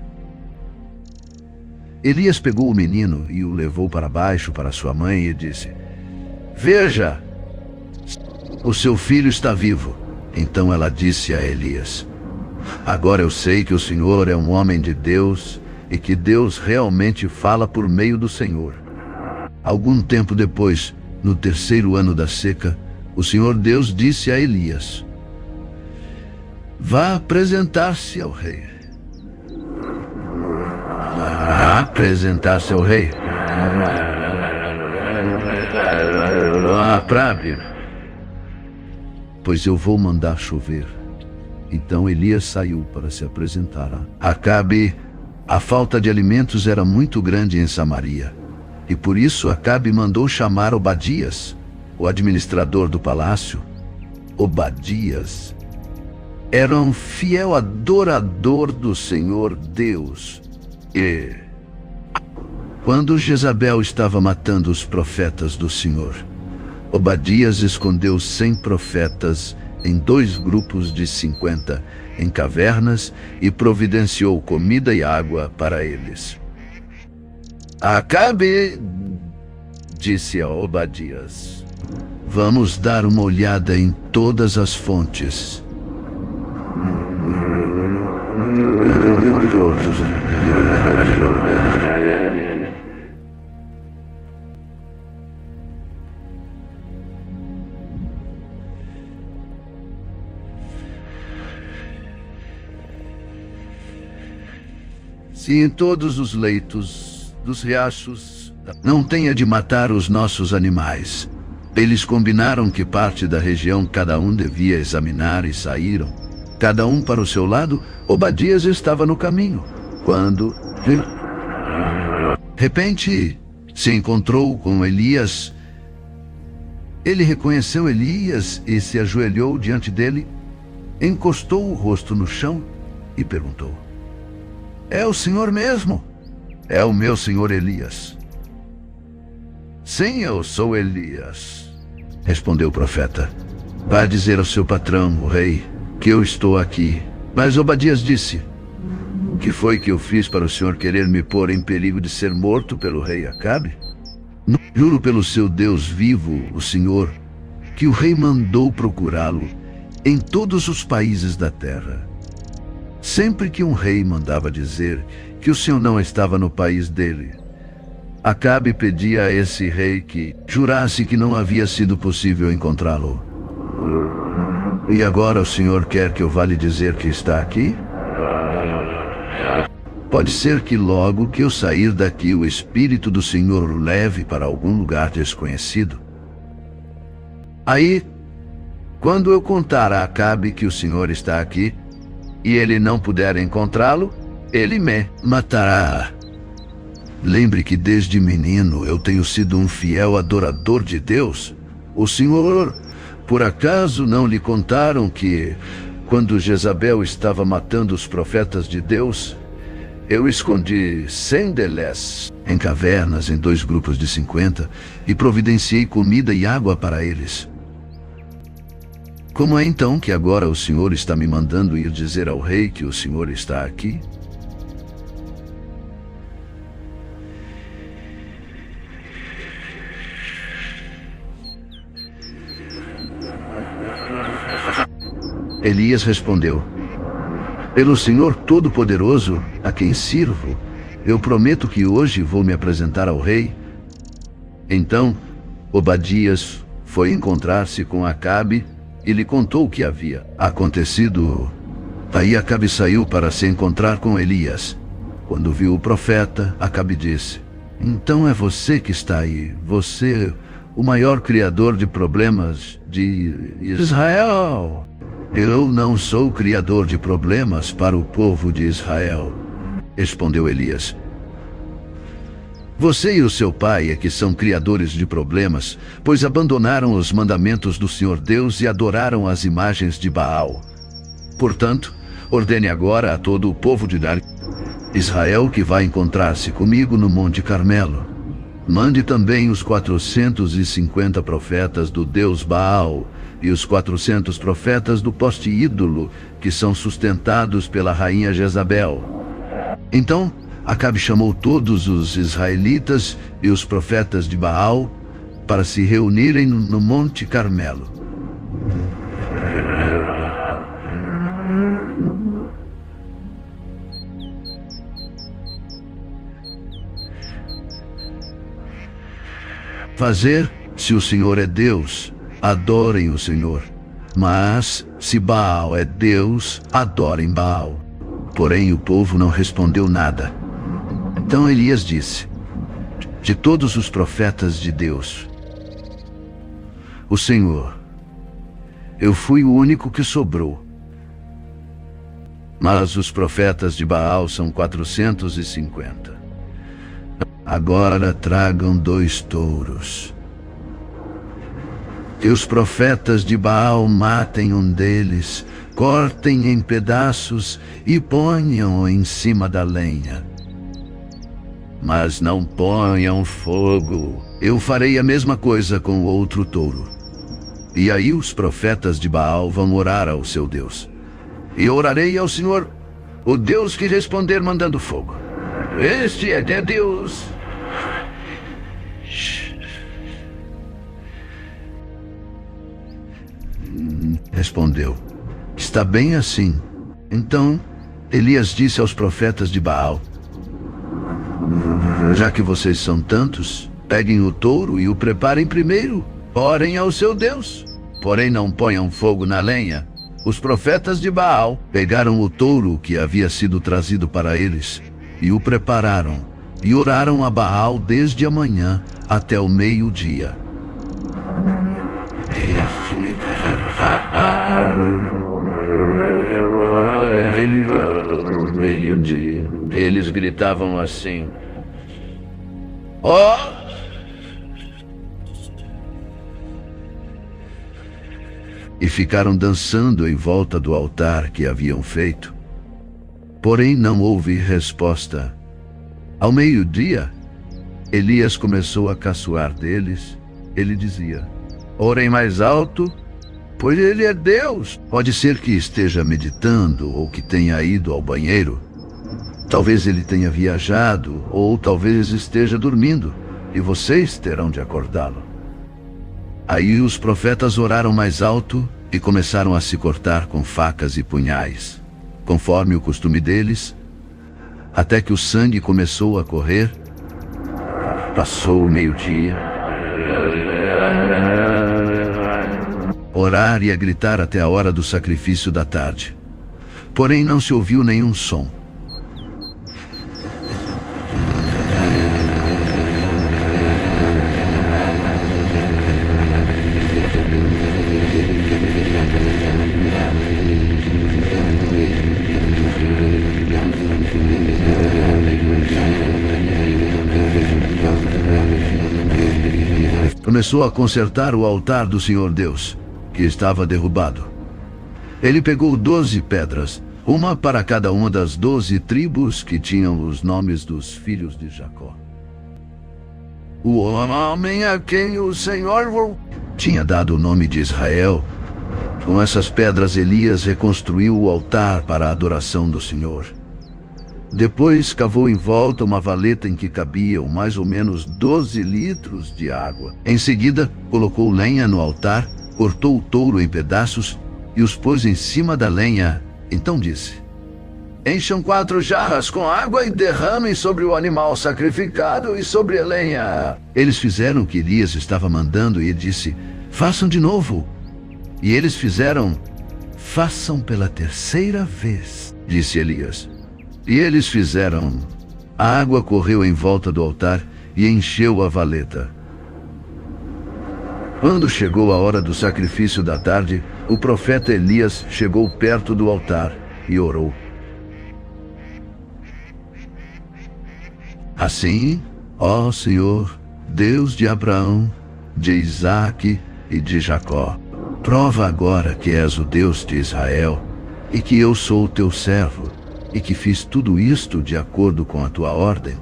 Elias pegou o menino e o levou para baixo para sua mãe e disse: veja, o seu filho está vivo. Então ela disse a Elias: agora eu sei que o Senhor é um homem de Deus e que Deus realmente fala por meio do Senhor. Algum tempo depois, no terceiro ano da seca, o Senhor Deus disse a Elias: vá apresentar-se ao rei. Vá apresentar-se ao rei. Acabe, pois eu vou mandar chover. Então Elias saiu para se apresentar a Acabe. A falta de alimentos era muito grande em Samaria, e por isso Acabe mandou chamar Obadias, o administrador do palácio. Obadias era um fiel adorador do Senhor Deus. E quando Jezabel estava matando os profetas do Senhor, Obadias escondeu 100 profetas em 2 grupos de 50 em cavernas e providenciou comida e água para eles. Acabe disse a Obadias: vamos dar uma olhada em todas as fontes. Se em todos os leitos dos riachos não tenha de matar os nossos animais. Eles combinaram que parte da região cada um devia examinar e saíram, cada um para o seu lado. Obadias estava no caminho, quando de repente se encontrou com Elias. Ele reconheceu Elias e se ajoelhou diante dele, encostou o rosto no chão e perguntou: é o senhor mesmo? É o meu senhor Elias. Sim, eu sou Elias, respondeu o profeta. Vá dizer ao seu patrão, o rei, que eu estou aqui. Mas Obadias disse: o que foi que eu fiz para o senhor querer me pôr em perigo de ser morto pelo rei Acabe? Não, juro pelo seu Deus vivo, o Senhor, que o rei mandou procurá-lo em todos os países da terra. Sempre que um rei mandava dizer que o senhor não estava no país dele, Acabe pedia a esse rei que jurasse que não havia sido possível encontrá-lo. E agora o senhor quer que eu vá lhe dizer que está aqui? Pode ser que logo que eu sair daqui o Espírito do Senhor o leve para algum lugar desconhecido. Aí, quando eu contar a Acabe que o senhor está aqui, e ele não puder encontrá-lo, ele me matará. Lembre que desde menino eu tenho sido um fiel adorador de Deus. O senhor, por acaso, não lhe contaram que, quando Jezabel estava matando os profetas de Deus, eu escondi 100 deles em cavernas em 2 grupos de 50 e providenciei comida e água para eles? Como é então que agora o senhor está me mandando ir dizer ao rei que o senhor está aqui? Elias respondeu: pelo Senhor Todo-Poderoso, a quem sirvo, eu prometo que hoje vou me apresentar ao rei. Então, Obadias foi encontrar-se com Acabe e lhe contou o que havia acontecido. Aí Acabe saiu para se encontrar com Elias. Quando viu o profeta, Acabe disse: então é você que está aí, você, o maior criador de problemas de Israel. Eu não sou criador de problemas para o povo de Israel, respondeu Elias. Você e o seu pai é que são criadores de problemas, pois abandonaram os mandamentos do Senhor Deus e adoraram as imagens de Baal. Portanto, ordene agora a todo o povo de Israel que vai encontrar-se comigo no Monte Carmelo. Mande também os 450 profetas do Deus Baal e os 400 profetas do poste ídolo, que são sustentados pela rainha Jezabel. Então, Acabe chamou todos os israelitas e os profetas de Baal para se reunirem no Monte Carmelo. fazer? Se o Senhor é Deus, adorem o Senhor. Mas, se Baal é Deus, adorem Baal. Porém, o povo não respondeu nada. Então Elias disse: de todos os profetas de Deus, o Senhor, eu fui o único que sobrou. Mas os profetas de Baal são 450. Agora tragam 2 touros. Que os profetas de Baal matem um deles, cortem em pedaços e ponham em cima da lenha. Mas não ponham fogo. Eu farei a mesma coisa com o outro touro. E aí os profetas de Baal vão orar ao seu Deus. E orarei ao Senhor, o Deus que responder mandando fogo. Este é de Deus. Respondeu: está bem assim. Então Elias disse aos profetas de Baal: já que vocês são tantos, peguem o touro e o preparem primeiro. Orem ao seu Deus. Porém não ponham fogo na lenha. Os profetas de Baal pegaram o touro que havia sido trazido para eles e o prepararam, e oraram a Baal desde a manhã até o meio-dia. Eles gritavam assim: ó! E ficaram dançando em volta do altar que haviam feito. Porém não houve resposta. Ao meio-dia, Elias começou a caçoar deles. Ele dizia: orem mais alto, pois ele é Deus. Pode ser que esteja meditando ou que tenha ido ao banheiro. Talvez ele tenha viajado ou talvez esteja dormindo, e vocês terão de acordá-lo. Aí os profetas oraram mais alto e começaram a se cortar com facas e punhais, conforme o costume deles, até que o sangue começou a correr. Passou o meio-dia. Orar e a gritar até a hora do sacrifício da tarde. Porém não se ouviu nenhum som. Começou a consertar o altar do Senhor Deus, que estava derrubado. Ele pegou 12 pedras, uma para cada uma das 12 tribos que tinham os nomes dos filhos de Jacó. O homem a quem o Senhor tinha dado o nome de Israel. Com essas pedras Elias reconstruiu o altar para a adoração do Senhor. Depois cavou em volta uma valeta em que cabiam mais ou menos 12 litros de água. Em seguida, colocou lenha no altar, cortou o touro em pedaços e os pôs em cima da lenha. Então disse: encham 4 jarras com água e derramem sobre o animal sacrificado e sobre a lenha. Eles fizeram o que Elias estava mandando e ele disse: façam de novo. E eles fizeram. Façam pela 3ª vez, disse Elias. E eles fizeram. A água correu em volta do altar e encheu a valeta. Quando chegou a hora do sacrifício da tarde, o profeta Elias chegou perto do altar e orou. Assim, ó Senhor, Deus de Abraão, de Isaque e de Jacó, prova agora que és o Deus de Israel e que eu sou o teu servo, e que fiz tudo isto de acordo com a tua ordem.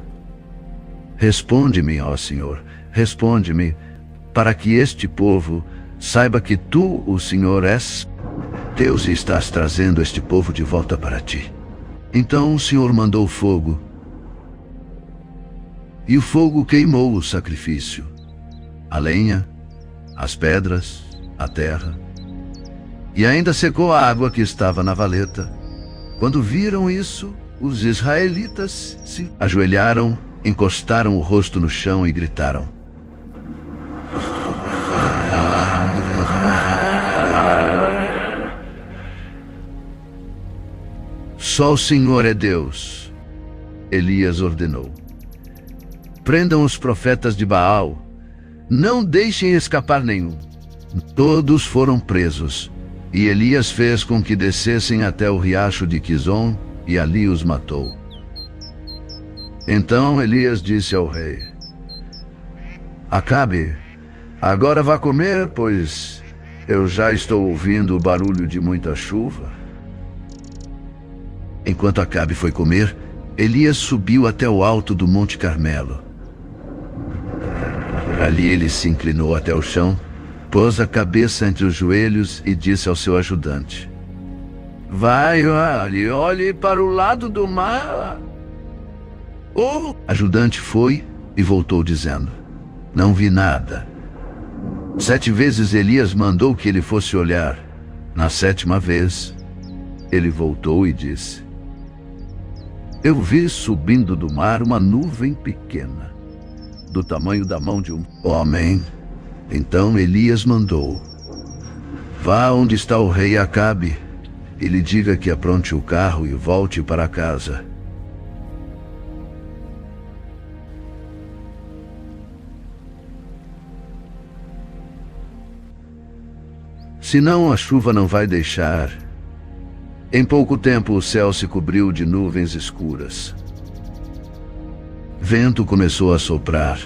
Responde-me, ó Senhor, responde-me, para que este povo saiba que tu, o Senhor, és Deus e estás trazendo este povo de volta para ti. Então o Senhor mandou fogo, e o fogo queimou o sacrifício, a lenha, as pedras, a terra, e ainda secou a água que estava na valeta. Quando viram isso, os israelitas se ajoelharam, encostaram o rosto no chão e gritaram: Só o Senhor é Deus. Elias ordenou. Prendam os profetas de Baal. Não deixem escapar nenhum. Todos foram presos. E Elias fez com que descessem até o riacho de Quizon e ali os matou. Então Elias disse ao rei: Acabe, agora vá comer, pois eu já estou ouvindo o barulho de muita chuva. Enquanto Acabe foi comer, Elias subiu até o alto do Monte Carmelo. Ali ele se inclinou até o chão, pôs a cabeça entre os joelhos e disse ao seu ajudante: Vai, olhe para o lado do mar. O ajudante foi e voltou dizendo: Não vi nada. 7 vezes Elias mandou que ele fosse olhar. Na 7ª vez, ele voltou e disse: Eu vi subindo do mar uma nuvem pequena, do tamanho da mão de um homem. Então Elias mandou: Vá onde está o rei Acabe e lhe diga que apronte o carro e volte para casa. Senão a chuva não vai deixar. Em pouco tempo o céu se cobriu de nuvens escuras. Vento começou a soprar.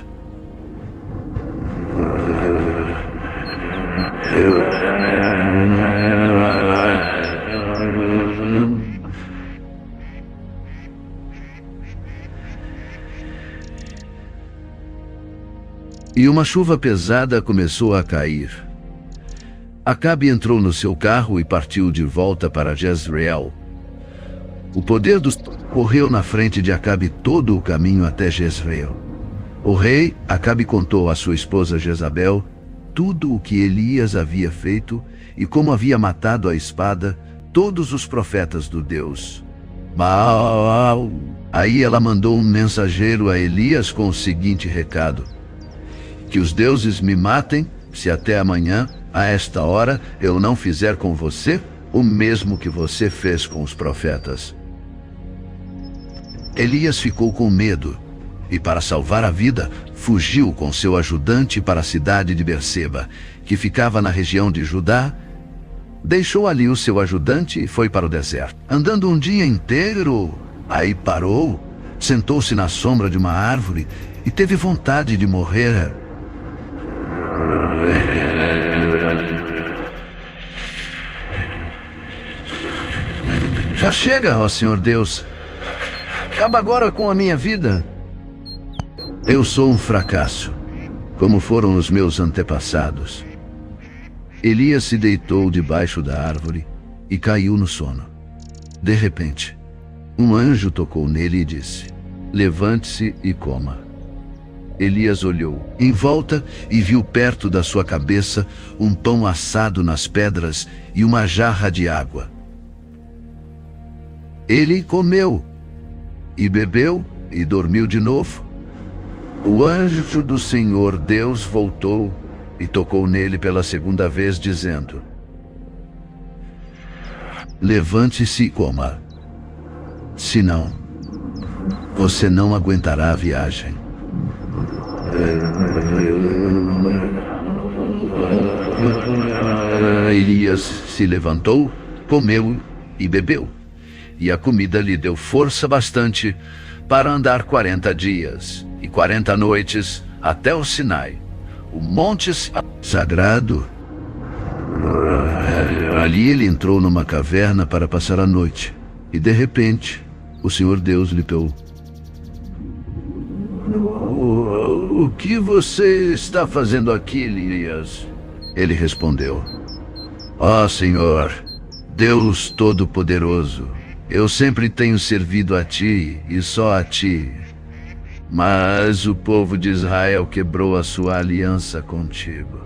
E uma chuva pesada começou a cair. Acabe entrou no seu carro e partiu de volta para Jezreel. O poder dos correu na frente de Acabe todo o caminho até Jezreel. O rei Acabe contou à sua esposa Jezabel tudo o que Elias havia feito e como havia matado à espada todos os profetas do Deus Baal. Aí ela mandou um mensageiro a Elias com o seguinte recado: Que os deuses me matem, se até amanhã, a esta hora, eu não fizer com você o mesmo que você fez com os profetas. Elias ficou com medo e, para salvar a vida, fugiu com seu ajudante para a cidade de Berseba, que ficava na região de Judá. Deixou ali o seu ajudante e foi para o deserto. Andando um dia inteiro, aí parou, sentou-se na sombra de uma árvore e teve vontade de morrer. Já chega, ó Senhor Deus. Acaba agora com a minha vida. Eu sou um fracasso, como foram os meus antepassados. Elias se deitou debaixo da árvore e caiu no sono. De repente, um anjo tocou nele e disse: Levante-se e coma. Elias olhou em volta e viu perto da sua cabeça um pão assado nas pedras e uma jarra de água. Ele comeu e bebeu e dormiu de novo. O anjo do Senhor Deus voltou e tocou nele pela 2ª vez, dizendo: Levante-se e coma. Senão, você não aguentará a viagem. Elias se levantou, comeu e bebeu. E a comida lhe deu força bastante para andar 40 dias e 40 noites até o Sinai, o monte sagrado. Ali ele entrou numa caverna para passar a noite. E de repente, o Senhor Deus lhe perguntou: O que você está fazendo aqui, Elias? Ele respondeu: Ó Senhor, Deus Todo-Poderoso, eu sempre tenho servido a ti e só a ti. Mas o povo de Israel quebrou a sua aliança contigo.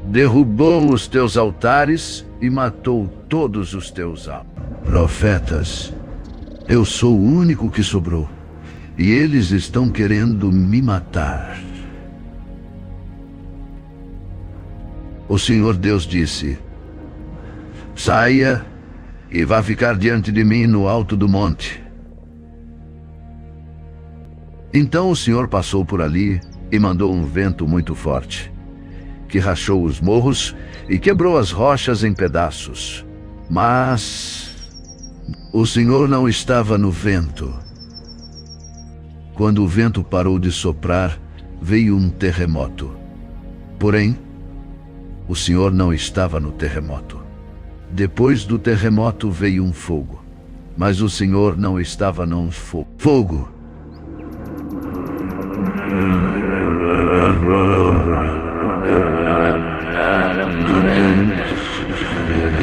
Derrubou os teus altares e matou todos os teus profetas. Eu sou o único que sobrou, e eles estão querendo me matar. O Senhor Deus disse: Saia e vá ficar diante de mim no alto do monte. Então o Senhor passou por ali e mandou um vento muito forte, que rachou os morros e quebrou as rochas em pedaços. Mas o Senhor não estava no vento. Quando o vento parou de soprar, veio um terremoto. Porém, o Senhor não estava no terremoto. Depois do terremoto veio um fogo, mas o Senhor não estava no fogo.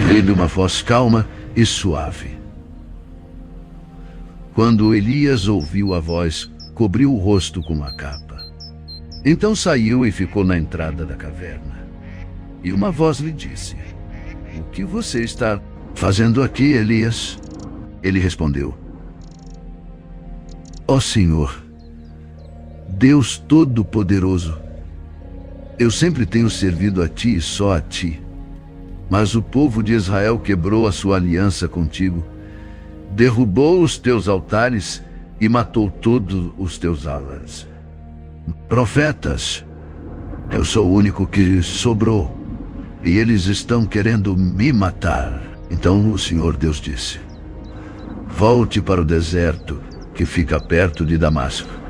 Veio uma voz calma e suave. Quando Elias ouviu a voz, cobriu o rosto com a capa. Então saiu e ficou na entrada da caverna. E uma voz lhe disse: "O que você está fazendo aqui, Elias?" Ele respondeu: "Ó Senhor, Deus Todo-Poderoso, eu sempre tenho servido a ti e só a ti. Mas o povo de Israel quebrou a sua aliança contigo, derrubou os teus altares e matou todos os teus alas. Profetas, eu sou o único que sobrou, e eles estão querendo me matar." Então o Senhor Deus disse: "Volte para o deserto que fica perto de Damasco.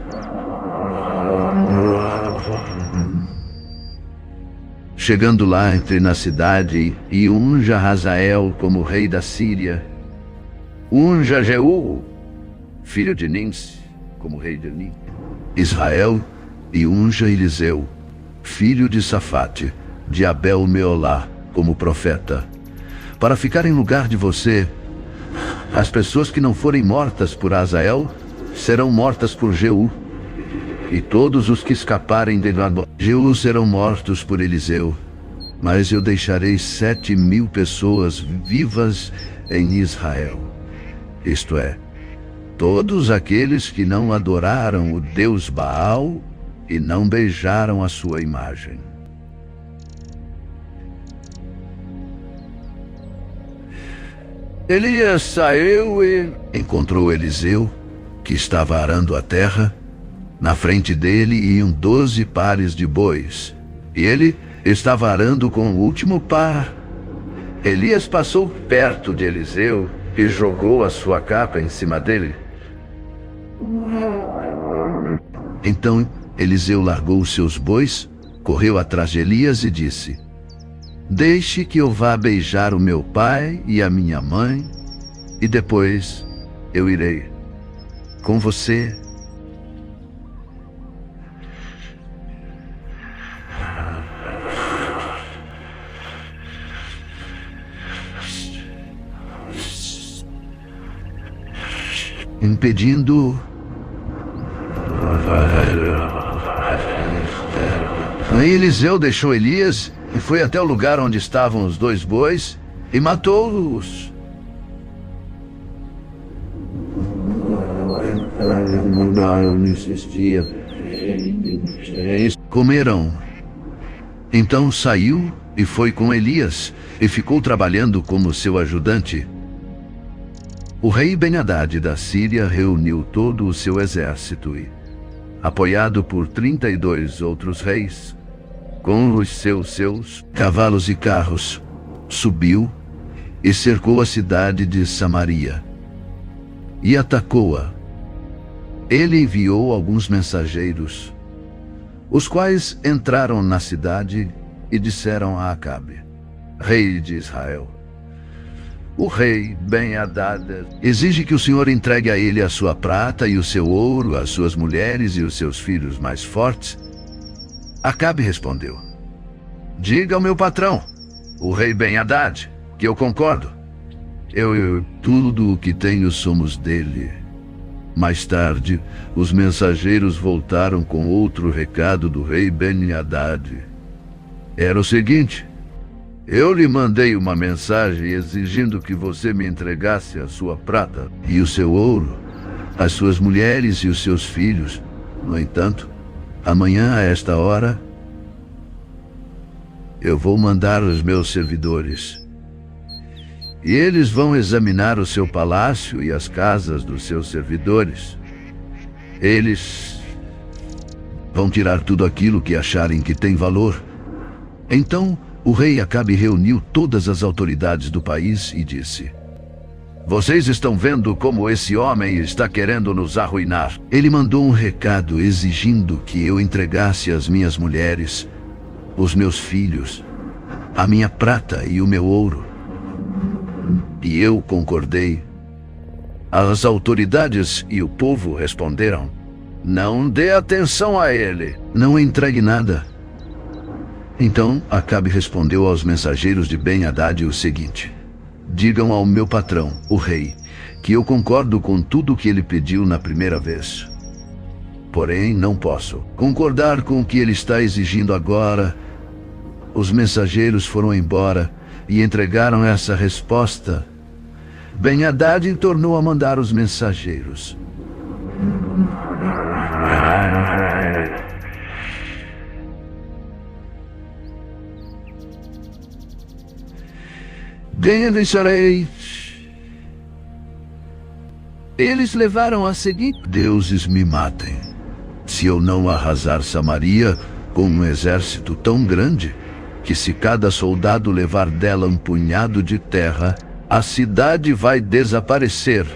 Chegando lá, entre na cidade e unja Hazael como rei da Síria. Unja Jeú, filho de Nimsi, como rei de Israel, e unja Eliseu, filho de Safate, de Abel-Meolá, como profeta, para ficar em lugar de você. As pessoas que não forem mortas por Hazael serão mortas por Jeú, e todos os que escaparem de Jeú serão mortos por Eliseu. Mas eu deixarei 7.000 pessoas vivas em Israel, isto é, todos aqueles que não adoraram o Deus Baal e não beijaram a sua imagem." Elias saiu e encontrou Eliseu, que estava arando a terra. Na frente dele iam 12 pares de bois, e ele estava arando com o último par. Elias passou perto de Eliseu e jogou a sua capa em cima dele. Então Eliseu largou os seus bois, correu atrás de Elias e disse: "Deixe que eu vá beijar o meu pai e a minha mãe, e depois eu irei com você." Impedindo. Aí Eliseu deixou Elias e foi até o lugar onde estavam os 2 bois e matou-os. Comeram. Então saiu e foi com Elias e ficou trabalhando como seu ajudante. O rei Ben-Hadad da Síria reuniu todo o seu exército e, apoiado por 32 outros reis, com os seus cavalos e carros, subiu e cercou a cidade de Samaria e atacou-a. Ele enviou alguns mensageiros, os quais entraram na cidade e disseram a Acabe, rei de Israel: "O rei Ben-Hadad exige que o Senhor entregue a ele a sua prata e o seu ouro, as suas mulheres e os seus filhos mais fortes." Acabe respondeu: "Diga ao meu patrão, o rei Ben-Hadad, que eu concordo. Eu tudo o que tenho somos dele." Mais tarde, os mensageiros voltaram com outro recado do rei Ben-Hadad. Era o seguinte: "Eu lhe mandei uma mensagem exigindo que você me entregasse a sua prata e o seu ouro, as suas mulheres e os seus filhos. No entanto, amanhã a esta hora, eu vou mandar os meus servidores, E eles vão examinar o seu palácio e as casas dos seus servidores. Eles vão tirar tudo aquilo que acharem que tem valor. Então o rei Acabe reuniu todas as autoridades do país e disse: vocês estão vendo como esse homem está querendo nos arruinar. Ele mandou um recado exigindo que eu entregasse as minhas mulheres, os meus filhos, a minha prata e o meu ouro. E eu concordei. As autoridades e o povo responderam: não dê atenção a ele. Não entregue nada. Então Acabe respondeu aos mensageiros de Ben-Hadad o seguinte: digam ao meu patrão, o rei, que eu concordo com tudo que ele pediu na primeira vez. Porém, não posso concordar com o que ele está exigindo agora. Os mensageiros foram embora e entregaram essa resposta. Ben-Hadad tornou a mandar os mensageiros: eles levaram a seguinte: deuses me matem, se eu não arrasar Samaria com um exército tão grande que, se cada soldado levar dela um punhado de terra, a cidade vai desaparecer.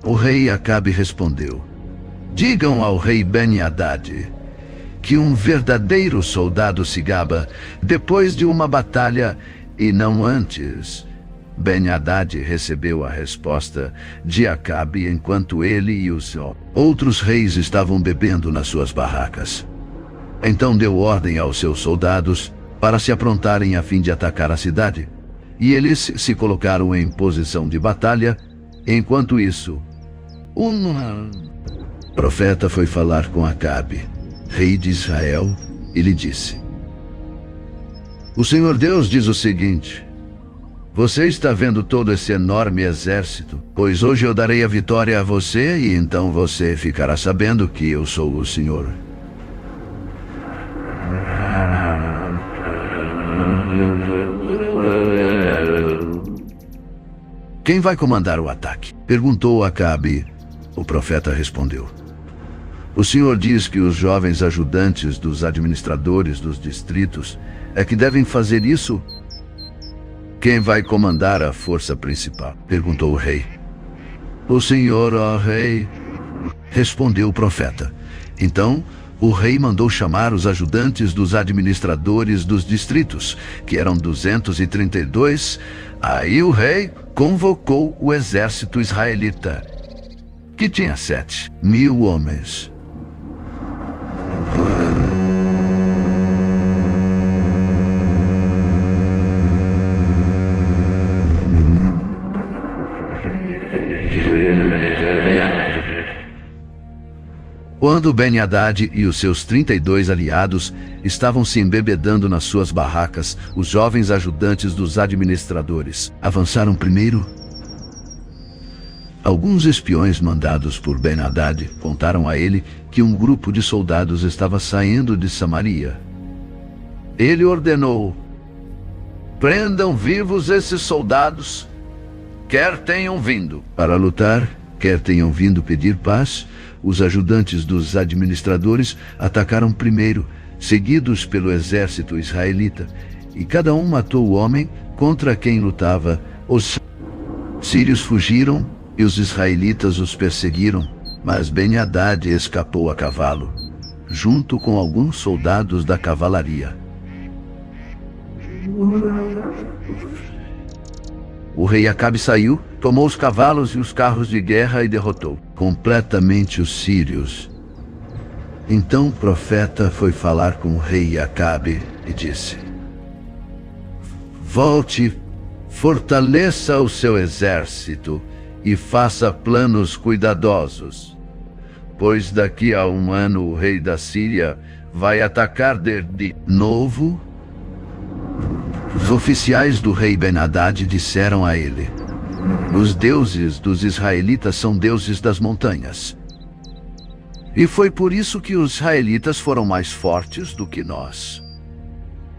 O rei Acabe respondeu: digam ao rei Ben-Hadad que um verdadeiro soldado se gaba depois de uma batalha e não antes. Ben-Hadad recebeu a resposta de Acabe enquanto ele e os outros reis estavam bebendo nas suas barracas. Então deu ordem aos seus soldados para se aprontarem a fim de atacar a cidade. E eles se colocaram em posição de batalha. Enquanto isso, um profeta foi falar com Acabe, rei de Israel, e lhe disse: o Senhor Deus diz o seguinte: você está vendo todo esse enorme exército? Pois hoje eu darei a vitória a você, e então você ficará sabendo que eu sou o Senhor. Quem vai comandar o ataque? Perguntou Acabe. O profeta respondeu: o Senhor diz que os jovens ajudantes dos administradores dos distritos é que devem fazer isso. Quem vai comandar a força principal? Perguntou o rei. O Senhor, ó rei, respondeu o profeta. Então o rei mandou chamar os ajudantes dos administradores dos distritos, que eram 232. Aí o rei convocou o exército israelita, que tinha 7.000 homens. Quando Ben-Hadad e os seus 32 aliados estavam se embebedando nas suas barracas, os jovens ajudantes dos administradores avançaram primeiro. Alguns espiões mandados por Ben-Hadad contaram a ele que um grupo de soldados estava saindo de Samaria. Ele ordenou: prendam vivos esses soldados, quer tenham vindo para lutar, quer tenham vindo pedir paz. Os ajudantes dos administradores atacaram primeiro, seguidos pelo exército israelita, e cada um matou o homem contra quem lutava. Os sírios fugiram e os israelitas os perseguiram, mas Ben-Hadad escapou a cavalo, junto com alguns soldados da cavalaria. O rei Acabe saiu, tomou os cavalos e os carros de guerra e derrotou completamente os sírios. Então o profeta foi falar com o rei Acabe e disse: volte, fortaleça o seu exército e faça planos cuidadosos, pois daqui a um ano o rei da Síria vai atacar de novo. Os oficiais do rei Ben-Hadad disseram a ele: os deuses dos israelitas são deuses das montanhas. E foi por isso que os israelitas foram mais fortes do que nós.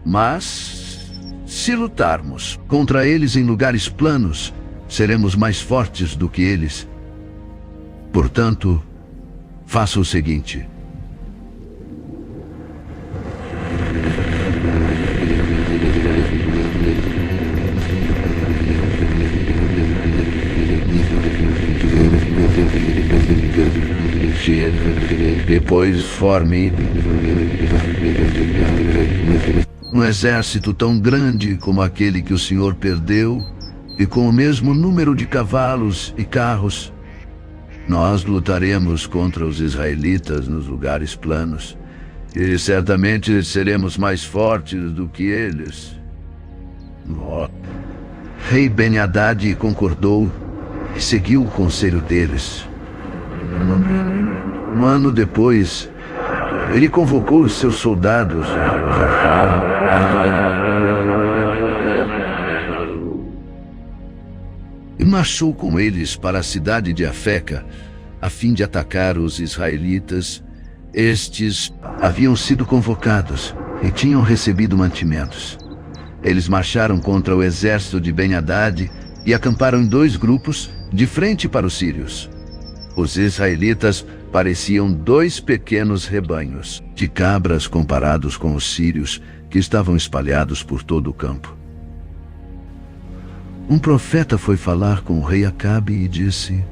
Mas, Se lutarmos contra eles em lugares planos, seremos mais fortes do que eles. Portanto, faça o seguinte. Depois forme um exército tão grande como aquele que o Senhor perdeu e com o mesmo número de cavalos e carros. Nós lutaremos contra os israelitas nos lugares planos e certamente seremos mais fortes do que eles. Rei Ben-Hadad concordou e seguiu o conselho deles. Um ano depois, ele convocou os seus soldados e marchou com eles para a cidade de Afeca, a fim de atacar os israelitas. Estes haviam sido convocados e tinham recebido mantimentos. Eles marcharam contra o exército de Ben-Hadad e acamparam em 2 grupos, de frente para os sírios. Os israelitas pareciam 2 pequenos rebanhos de cabras comparados com os sírios que estavam espalhados por todo o campo. Um profeta foi falar com o rei Acabe e disse: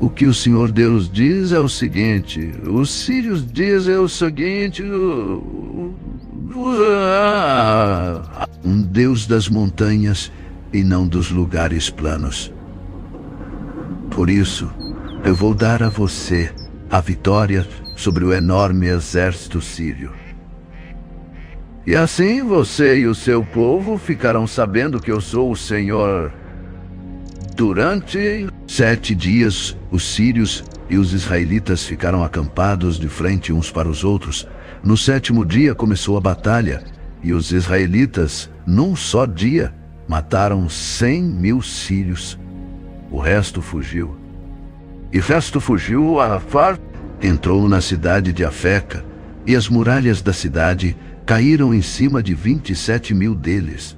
"O que o Senhor Deus diz é o seguinte, os sírios dizem o seguinte, um Deus das montanhas e não dos lugares planos. Por isso, eu vou dar a você a vitória sobre o enorme exército sírio. E assim você e o seu povo ficarão sabendo que eu sou o Senhor." Durante 7 dias, os sírios e os israelitas ficaram acampados de frente uns para os outros. No 7º dia começou a batalha, e os israelitas, num só dia, mataram 100.000 sírios. O resto fugiu. E o resto fugiu a Afar, entrou na cidade de Afeca, e as muralhas da cidade caíram em cima de 27.000 deles.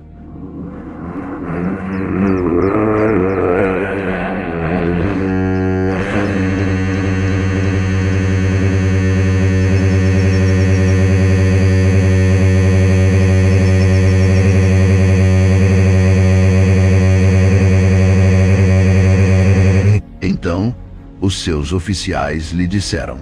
Então, os seus oficiais lhe disseram: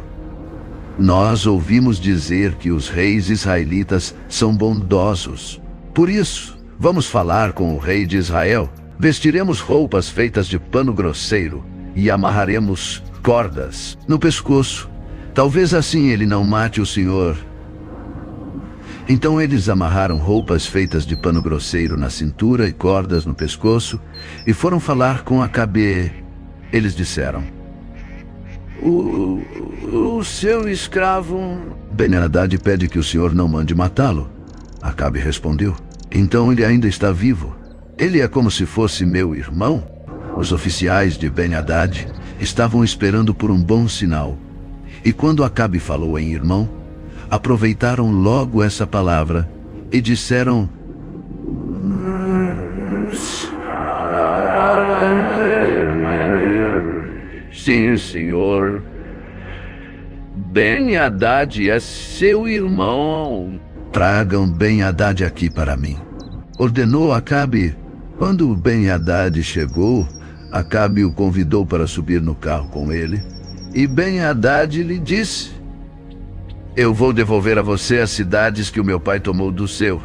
"Nós ouvimos dizer que os reis israelitas são bondosos. Por isso, vamos falar com o rei de Israel. Vestiremos roupas feitas de pano grosseiro e amarraremos cordas no pescoço. Talvez assim ele não mate o Senhor." Então eles amarraram roupas feitas de pano grosseiro na cintura e cordas no pescoço e foram falar com Acabe. Eles disseram: O seu escravo Ben-Hadad pede que o senhor não mande matá-lo." Acabe respondeu: "Então ele ainda está vivo. Ele é como se fosse meu irmão." Os oficiais de Ben-Hadad estavam esperando por um bom sinal. E quando Acabe falou em irmão, aproveitaram logo essa palavra e disseram: "Sim, senhor. Ben-Hadad é seu irmão." "Tragam Ben-Hadad aqui para mim", ordenou Acabe. Quando Ben-Hadad chegou, Acabe o convidou para subir no carro com ele. E Ben-Hadad lhe disse: "Eu vou devolver a você as cidades que o meu pai tomou do seu.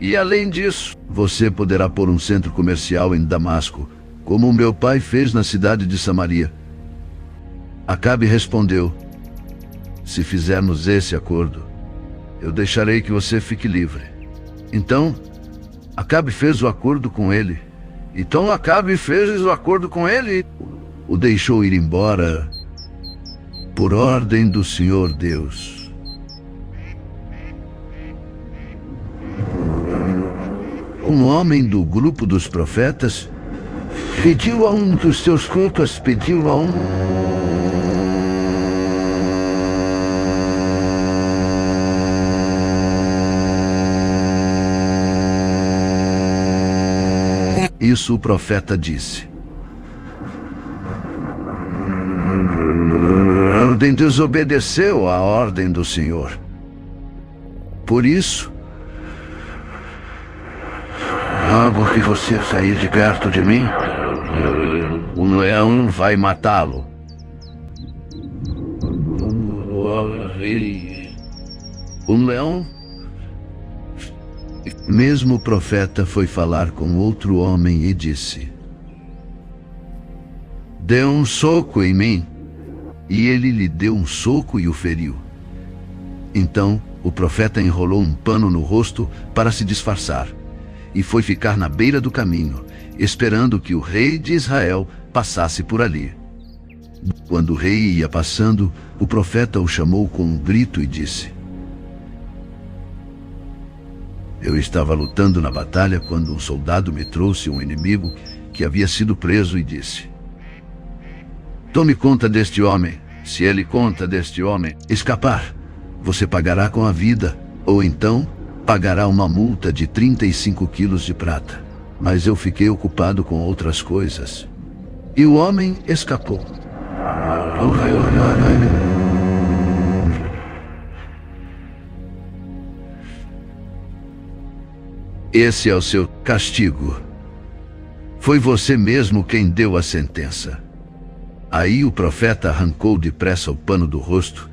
E além disso, você poderá pôr um centro comercial em Damasco, como o meu pai fez na cidade de Samaria." Acabe respondeu: "Se fizermos esse acordo, eu deixarei que você fique livre." Então, Acabe fez o acordo com ele. O deixou ir embora por ordem do Senhor Deus. Um homem do grupo dos profetas pediu a um dos seus cultos, isso o profeta disse: desobedeceu à ordem do Senhor. Por isso, porque você sair de perto de mim, um leão vai matá-lo. Um leão? Mesmo o profeta foi falar com outro homem e disse: dê um soco em mim. E ele lhe deu um soco e o feriu. Então o profeta enrolou um pano no rosto para se disfarçar e foi ficar na beira do caminho, esperando que o rei de Israel passasse por ali. Quando o rei ia passando, o profeta o chamou com um grito e disse: eu estava lutando na batalha quando um soldado me trouxe um inimigo que havia sido preso e disse: tome conta deste homem. Se ele conta deste homem escapar, você pagará com a vida, ou então pagará uma multa de 35 quilos de prata. Mas eu fiquei ocupado com outras coisas. E o homem escapou. Esse é o seu castigo. Foi você mesmo quem deu a sentença. Aí o profeta arrancou depressa o pano do rosto,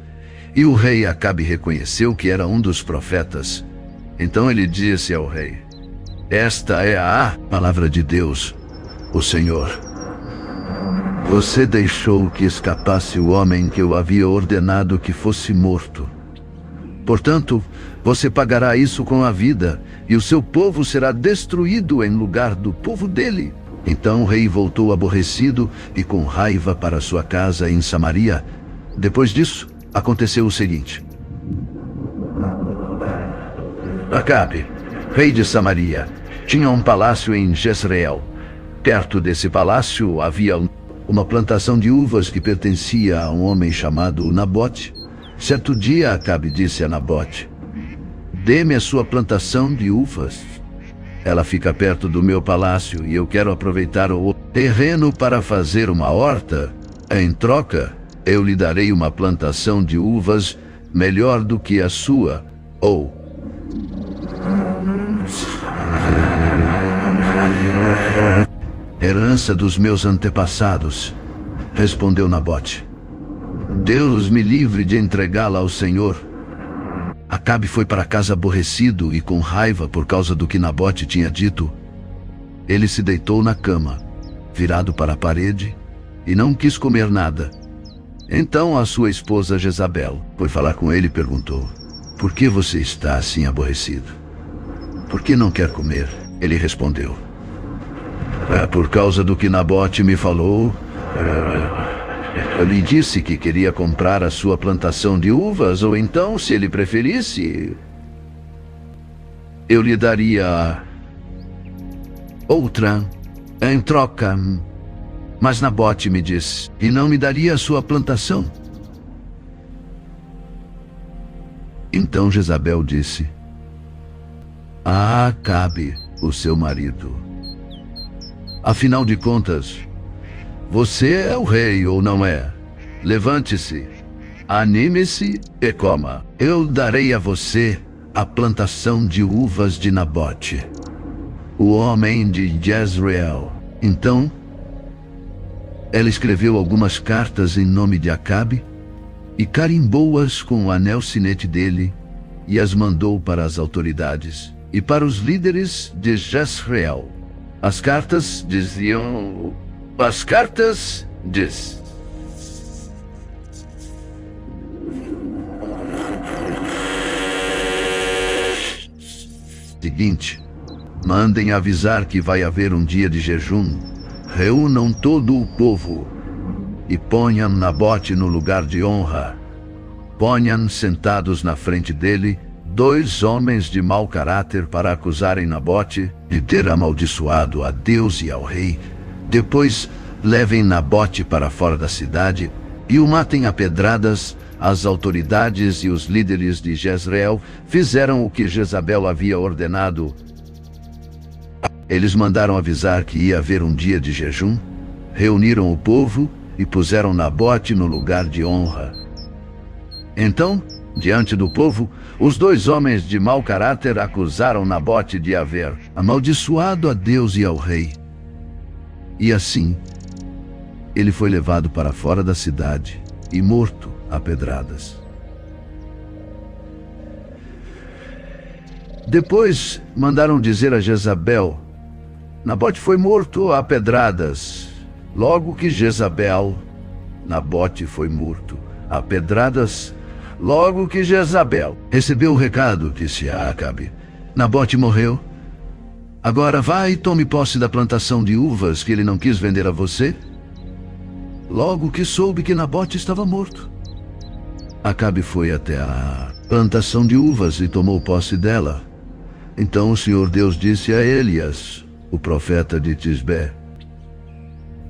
e o rei Acabe reconheceu que era um dos profetas. Então ele disse ao rei: esta é a palavra de Deus, o Senhor. Você deixou que escapasse o homem que eu havia ordenado que fosse morto. Portanto, você pagará isso com a vida, e o seu povo será destruído em lugar do povo dele. Então o rei voltou aborrecido e com raiva para sua casa em Samaria. Depois disso, aconteceu o seguinte: Acabe, rei de Samaria, tinha um palácio em Jezreel. Perto desse palácio havia uma plantação de uvas que pertencia a um homem chamado Nabote. Certo dia, Acabe disse a Nabote: dê-me a sua plantação de uvas. Ela fica perto do meu palácio e eu quero aproveitar o terreno para fazer uma horta. Em troca, eu lhe darei uma plantação de uvas melhor do que a sua, ou herança dos meus antepassados, respondeu Nabote. Deus me livre de entregá-la ao Senhor. Acabe foi para casa aborrecido e com raiva por causa do que Nabote tinha dito. Ele se deitou na cama, virado para a parede, e não quis comer nada. Então a sua esposa Jezabel foi falar com ele e perguntou: por que você está assim aborrecido? Por que não quer comer? Ele respondeu: é por causa do que Nabote me falou. Eu lhe disse que queria comprar a sua plantação de uvas, ou então, se ele preferisse, eu lhe daria outra em troca. Mas Nabote me disse que não me daria a sua plantação. Então Jezabel disse a Acabe, o seu marido: afinal de contas, você é o rei ou não é? Levante-se, anime-se e coma. Eu darei a você a plantação de uvas de Nabote, o homem de Jezreel. Então, ela escreveu algumas cartas em nome de Acabe e carimbou-as com o anel sinete dele e as mandou para as autoridades e para os líderes de Jezreel. As cartas diziam... Seguinte: mandem avisar que vai haver um dia de jejum. Reúnam todo o povo e ponham Nabote no lugar de honra. Ponham sentados na frente dele 2 homens de mau caráter para acusarem Nabote de ter amaldiçoado a Deus e ao rei. Depois levem Nabote para fora da cidade e o matem a pedradas. As autoridades e os líderes de Jezreel fizeram o que Jezabel havia ordenado. Eles mandaram avisar que ia haver um dia de jejum, reuniram o povo e puseram Nabote no lugar de honra. Então, diante do povo, os 2 homens de mau caráter acusaram Nabote de haver amaldiçoado a Deus e ao rei. E assim, ele foi levado para fora da cidade e morto a pedradas. Depois mandaram dizer a Jezabel: Nabote foi morto a pedradas. Logo que Jezabel, Nabote foi morto a pedradas. Logo que Jezabel recebeu o recado, disse a Acabe: Nabote morreu. Agora vá e tome posse da plantação de uvas que ele não quis vender a você. Logo que soube que Nabote estava morto, Acabe foi até a plantação de uvas e tomou posse dela. Então o Senhor Deus disse a Elias, o profeta de Tisbé: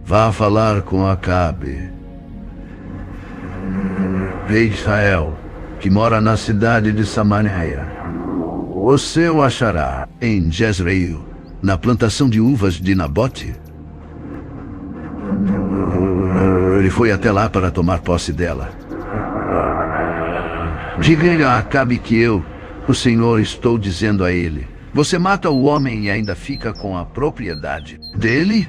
Vá falar com Acabe, rei de Israel, que mora na cidade de Samaria. Você o achará em Jezreel, na plantação de uvas de Nabote. Ele foi até lá para tomar posse dela. Diga a Acabe que eu, o Senhor, estou dizendo a ele: você mata o homem e ainda fica com a propriedade dele?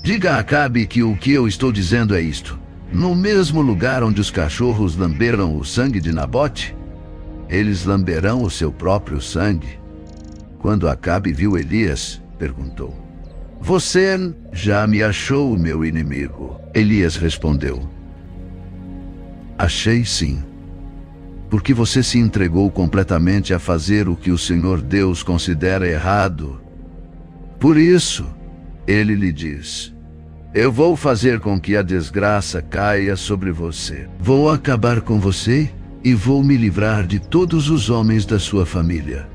Diga a Acabe que o que eu estou dizendo é isto: no mesmo lugar onde os cachorros lamberam o sangue de Nabote, eles lamberão o seu próprio sangue. Quando Acabe viu Elias, perguntou: Você já me achou, meu inimigo? Elias respondeu: Achei sim, porque você se entregou completamente a fazer o que o Senhor Deus considera errado. Por isso, ele lhe diz: eu vou fazer com que a desgraça caia sobre você. Vou acabar com você e vou me livrar de todos os homens da sua família,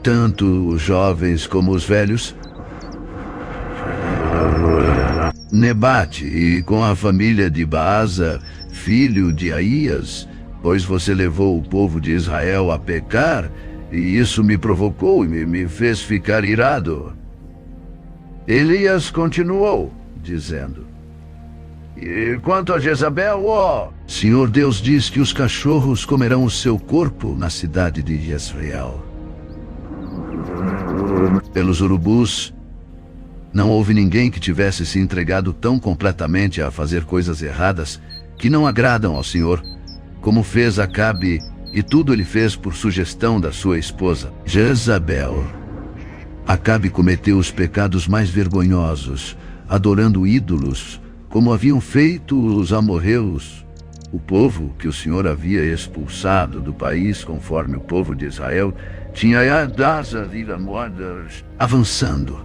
tanto os jovens como os velhos. Nebate e com a família de Baasa, filho de Aías, pois você levou o povo de Israel a pecar, e isso me provocou e me fez ficar irado. Elias continuou, dizendo: e quanto a Jezabel, Senhor Deus diz que os cachorros comerão o seu corpo na cidade de Jezreel. Pelos urubus, não houve ninguém que tivesse se entregado tão completamente a fazer coisas erradas que não agradam ao Senhor, como fez Acabe, e tudo ele fez por sugestão da sua esposa, Jezabel. Acabe cometeu os pecados mais vergonhosos, adorando ídolos, como haviam feito os amorreus, o povo que o Senhor havia expulsado do país, conforme o povo de Israel tinha avançando.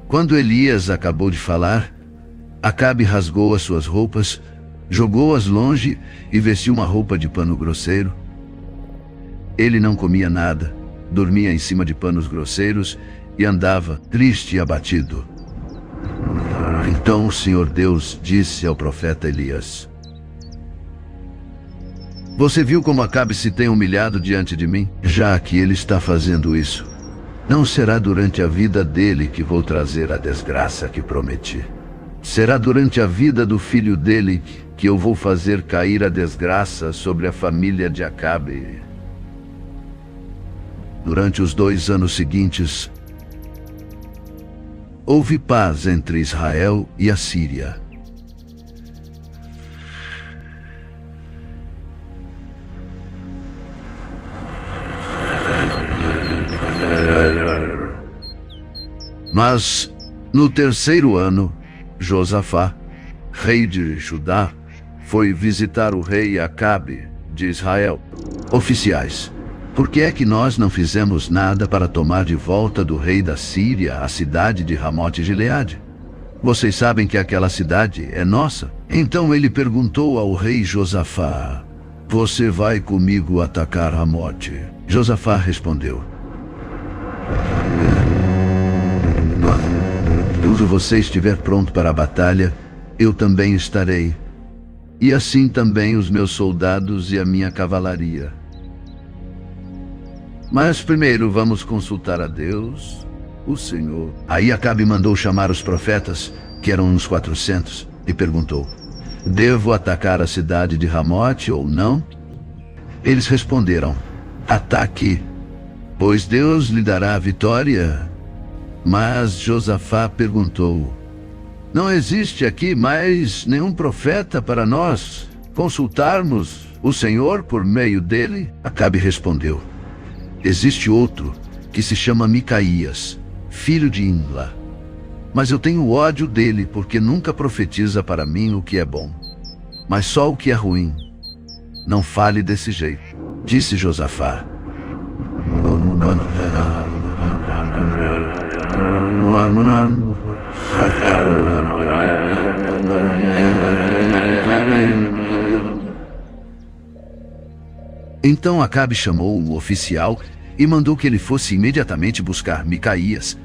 Quando Elias acabou de falar, Acabe rasgou as suas roupas, jogou-as longe e vestiu uma roupa de pano grosseiro. Ele não comia nada, dormia em cima de panos grosseiros e andava triste e abatido. Então o Senhor Deus disse ao profeta Elias: você viu como Acabe se tem humilhado diante de mim? Já que ele está fazendo isso, não será durante a vida dele que vou trazer a desgraça que prometi. Será durante a vida do filho dele que eu vou fazer cair a desgraça sobre a família de Acabe. Durante os 2 anos seguintes, houve paz entre Israel e a Síria. Mas, no 3º ano, Josafá, rei de Judá, foi visitar o rei Acabe de Israel. Oficiais, por que é que nós não fizemos nada para tomar de volta do rei da Síria a cidade de Ramote-Gileade? Vocês sabem que aquela cidade é nossa. Então ele perguntou ao rei Josafá: você vai comigo atacar Ramote? Josafá respondeu: quando você estiver pronto para a batalha, eu também estarei, e assim também os meus soldados e a minha cavalaria. Mas primeiro vamos consultar a Deus, o Senhor. Aí Acabe mandou chamar os profetas, que eram uns 400, e perguntou: devo atacar a cidade de Ramote ou não? Eles responderam: ataque, pois Deus lhe dará a vitória. Mas Josafá perguntou: não existe aqui mais nenhum profeta para nós consultarmos o Senhor por meio dele? Acabe respondeu: existe outro que se chama Micaías, filho de Imla. Mas eu tenho ódio dele porque nunca profetiza para mim o que é bom, mas só o que é ruim. Não fale desse jeito, disse Josafá. Então Acabe chamou um oficial e mandou que ele fosse imediatamente buscar Micaías.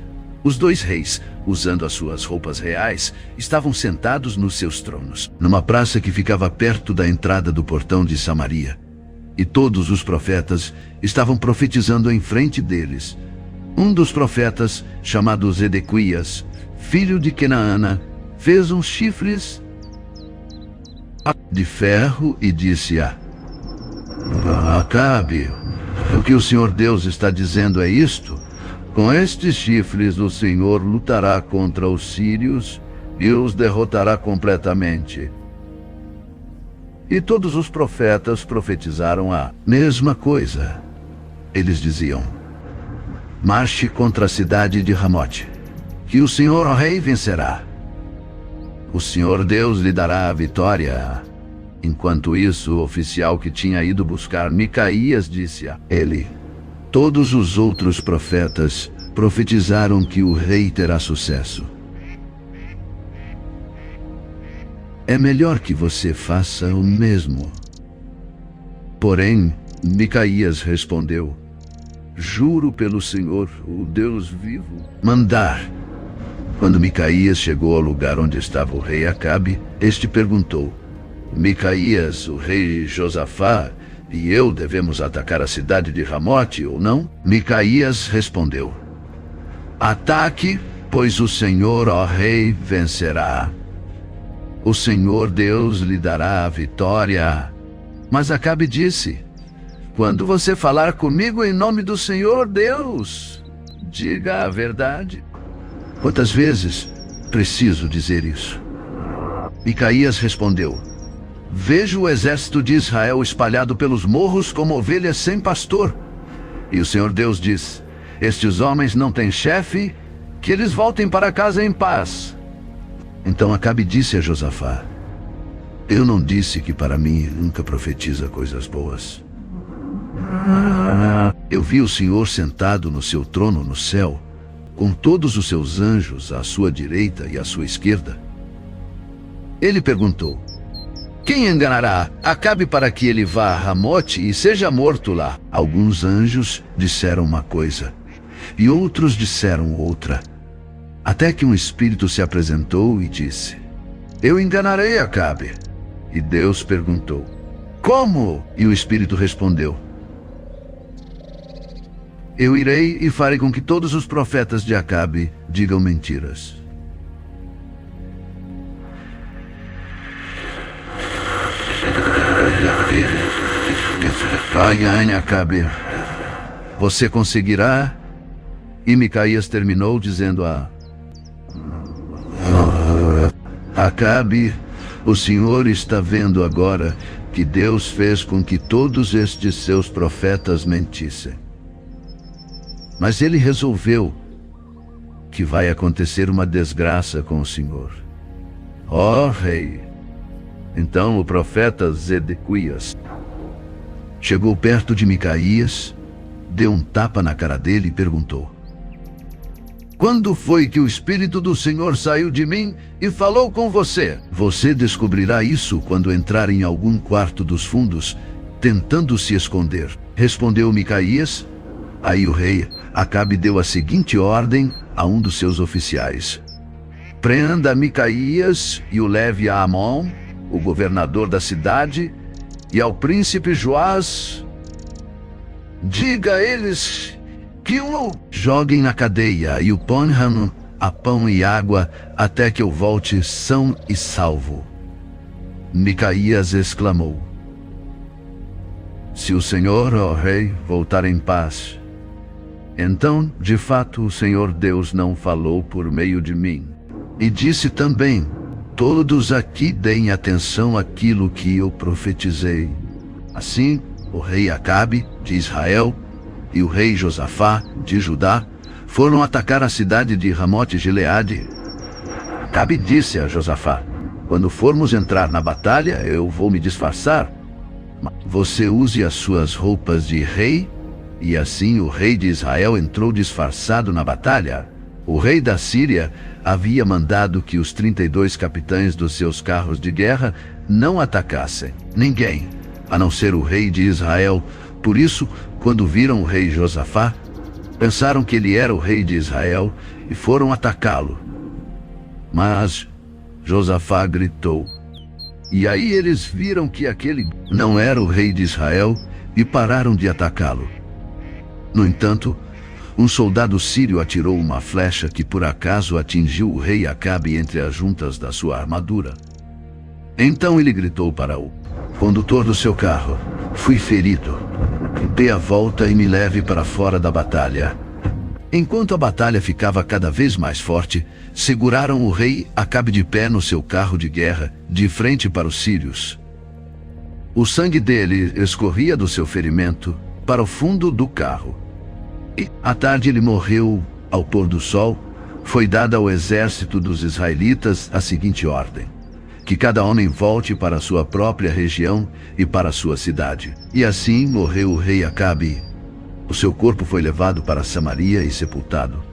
Os dois reis, usando as suas roupas reais, estavam sentados nos seus tronos, numa praça que ficava perto da entrada do portão de Samaria. E todos os profetas estavam profetizando em frente deles. Um dos profetas, chamado Zedequias, filho de Kenaana, fez uns chifres de ferro e disse a Acabe: o que o Senhor Deus está dizendo é isto: com estes chifres o Senhor lutará contra os sírios e os derrotará completamente. E todos os profetas profetizaram a mesma coisa. Eles diziam: marche contra a cidade de Ramote, que o Senhor, ó rei, vencerá. O Senhor Deus lhe dará a vitória. Enquanto isso, o oficial que tinha ido buscar Micaías disse a ele: todos os outros profetas profetizaram que o rei terá sucesso. É melhor que você faça o mesmo. Porém, Micaías respondeu: juro pelo Senhor, o Deus vivo, mandar. Quando Micaías chegou ao lugar onde estava o rei Acabe, este perguntou: Micaías, o rei Josafá e eu devemos atacar a cidade de Ramote ou não? Micaías respondeu: ataque, pois o Senhor, ó rei, vencerá. O Senhor Deus lhe dará a vitória. Mas Acabe disse: quando você falar comigo em nome do Senhor Deus, diga a verdade. Quantas vezes preciso dizer isso? Micaías respondeu: vejo o exército de Israel espalhado pelos morros como ovelhas sem pastor. E o Senhor Deus diz: estes homens não têm chefe, que eles voltem para casa em paz. Então Acabe disse a Josafá: eu não disse que para mim nunca profetiza coisas boas? Eu vi o Senhor sentado no seu trono no céu, com todos os seus anjos à sua direita e à sua esquerda. Ele perguntou: quem enganará Acabe para que ele vá a Ramote e seja morto lá? Alguns anjos disseram uma coisa, e outros disseram outra, até que um espírito se apresentou e disse: eu enganarei Acabe. E Deus perguntou: como? E o espírito respondeu: eu irei e farei com que todos os profetas de Acabe digam mentiras. Ai, Acabe, você conseguirá? E Micaías terminou dizendo a Acabe: o Senhor está vendo agora que Deus fez com que todos estes seus profetas mentissem. Mas ele resolveu que vai acontecer uma desgraça com o Senhor, ó rei. Então o profeta Zedequias chegou perto de Micaías, deu um tapa na cara dele e perguntou: quando foi que o Espírito do Senhor saiu de mim e falou com você? Você descobrirá isso quando entrar em algum quarto dos fundos, tentando se esconder, respondeu Micaías. Aí o rei Acabe deu a seguinte ordem a um dos seus oficiais: prenda Micaías e o leve a Amon, o governador da cidade, e ao príncipe Joás, Diga a eles que o joguem na cadeia e o ponham a pão e água até que eu volte são e salvo. Micaías exclamou: se o Senhor, ó rei, voltar em paz, então, de fato, o Senhor Deus não falou por meio de mim. E disse também: todos aqui deem atenção àquilo que eu profetizei. Assim, o rei Acabe, de Israel, e o rei Josafá, de Judá, foram atacar a cidade de Ramote-Gileade. Acabe disse a Josafá: quando formos entrar na batalha, eu vou me disfarçar. Você use as suas roupas de rei. E assim o rei de Israel entrou disfarçado na batalha. O rei da Síria havia mandado que os 32 capitães dos seus carros de guerra não atacassem ninguém, a não ser o rei de Israel. Por isso, quando viram o rei Josafá, pensaram que ele era o rei de Israel e foram atacá-lo. Mas Josafá gritou. E aí eles viram que aquele não era o rei de Israel e pararam de atacá-lo. No entanto, um soldado sírio atirou uma flecha que por acaso atingiu o rei Acabe entre as juntas da sua armadura. Então ele gritou para o condutor do seu carro: fui ferido. Dê a volta e me leve para fora da batalha. Enquanto a batalha ficava cada vez mais forte, seguraram o rei Acabe de pé no seu carro de guerra, de frente para os sírios. O sangue dele escorria do seu ferimento para o fundo do carro. E à tarde ele morreu ao pôr do sol. Foi dada ao exército dos israelitas a seguinte ordem: que cada homem volte para a sua própria região e para a sua cidade. E assim morreu o rei Acabe. O seu corpo foi levado para Samaria e sepultado.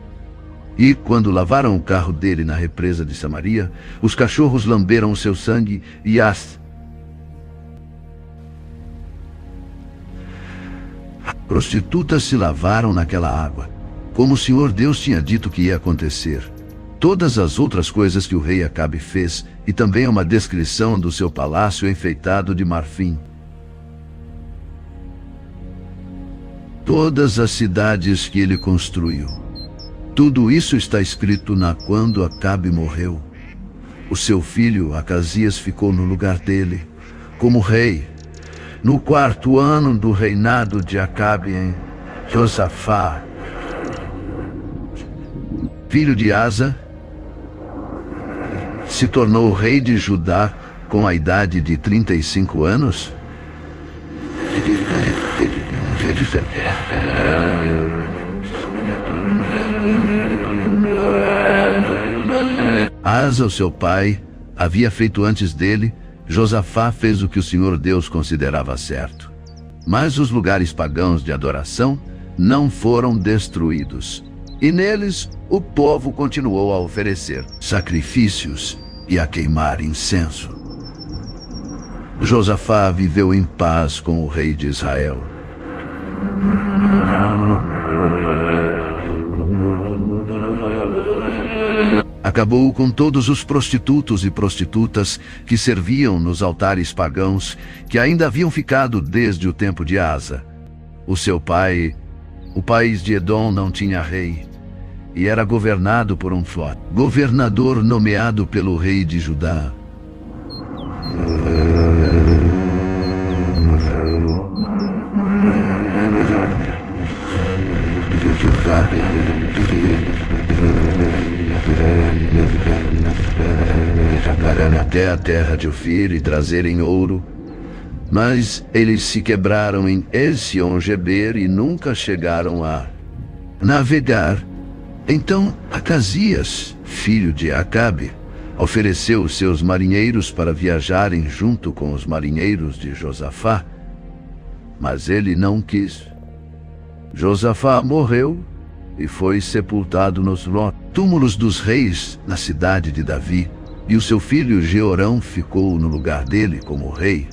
E quando lavaram o carro dele na represa de Samaria, os cachorros lamberam o seu sangue e as prostitutas se lavaram naquela água, como o Senhor Deus tinha dito que ia acontecer. Todas as outras coisas que o rei Acabe fez, e também uma descrição do seu palácio enfeitado de marfim. Todas as cidades que ele construiu. Tudo isso está escrito quando Acabe morreu. O seu filho Acasias ficou no lugar dele, como rei, no 4º ano do reinado de Acabe em Josafá, filho de Asa, se tornou rei de Judá com a idade de 35 anos. Asa, o seu pai, havia feito antes dele. Josafá fez o que o Senhor Deus considerava certo. Mas os lugares pagãos de adoração não foram destruídos. E neles o povo continuou a oferecer sacrifícios e a queimar incenso. Josafá viveu em paz com o rei de Israel. Acabou com todos os prostitutos e prostitutas que serviam nos altares pagãos que ainda haviam ficado desde o tempo de Asa. O seu pai, o país de Edom, não tinha rei e era governado por um governador nomeado pelo rei de Judá. Até a terra de Ofir e trazerem ouro, mas eles se quebraram em Ezion-Geber e nunca chegaram a navegar. Então Acasias, filho de Acabe, ofereceu os seus marinheiros para viajarem junto com os marinheiros de Josafá, mas ele não quis. Josafá morreu e foi sepultado nos túmulos dos reis na cidade de Davi, e o seu filho Jeorão ficou no lugar dele como rei.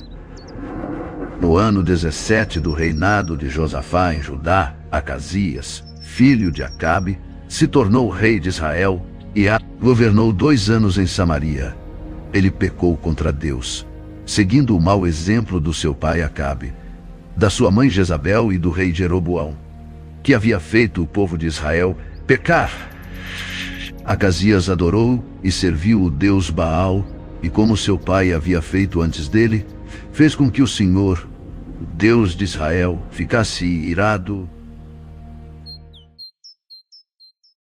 No ano 17 do reinado de Josafá em Judá, Acasias, filho de Acabe, se tornou rei de Israel e governou 2 anos em Samaria. Ele pecou contra Deus, seguindo o mau exemplo do seu pai Acabe. da sua mãe Jezabel e do rei Jeroboão, que havia feito o povo de Israel pecar. Acasias adorou e serviu o deus Baal, e como seu pai havia feito antes dele, fez com que o Senhor, o Deus de Israel, ficasse irado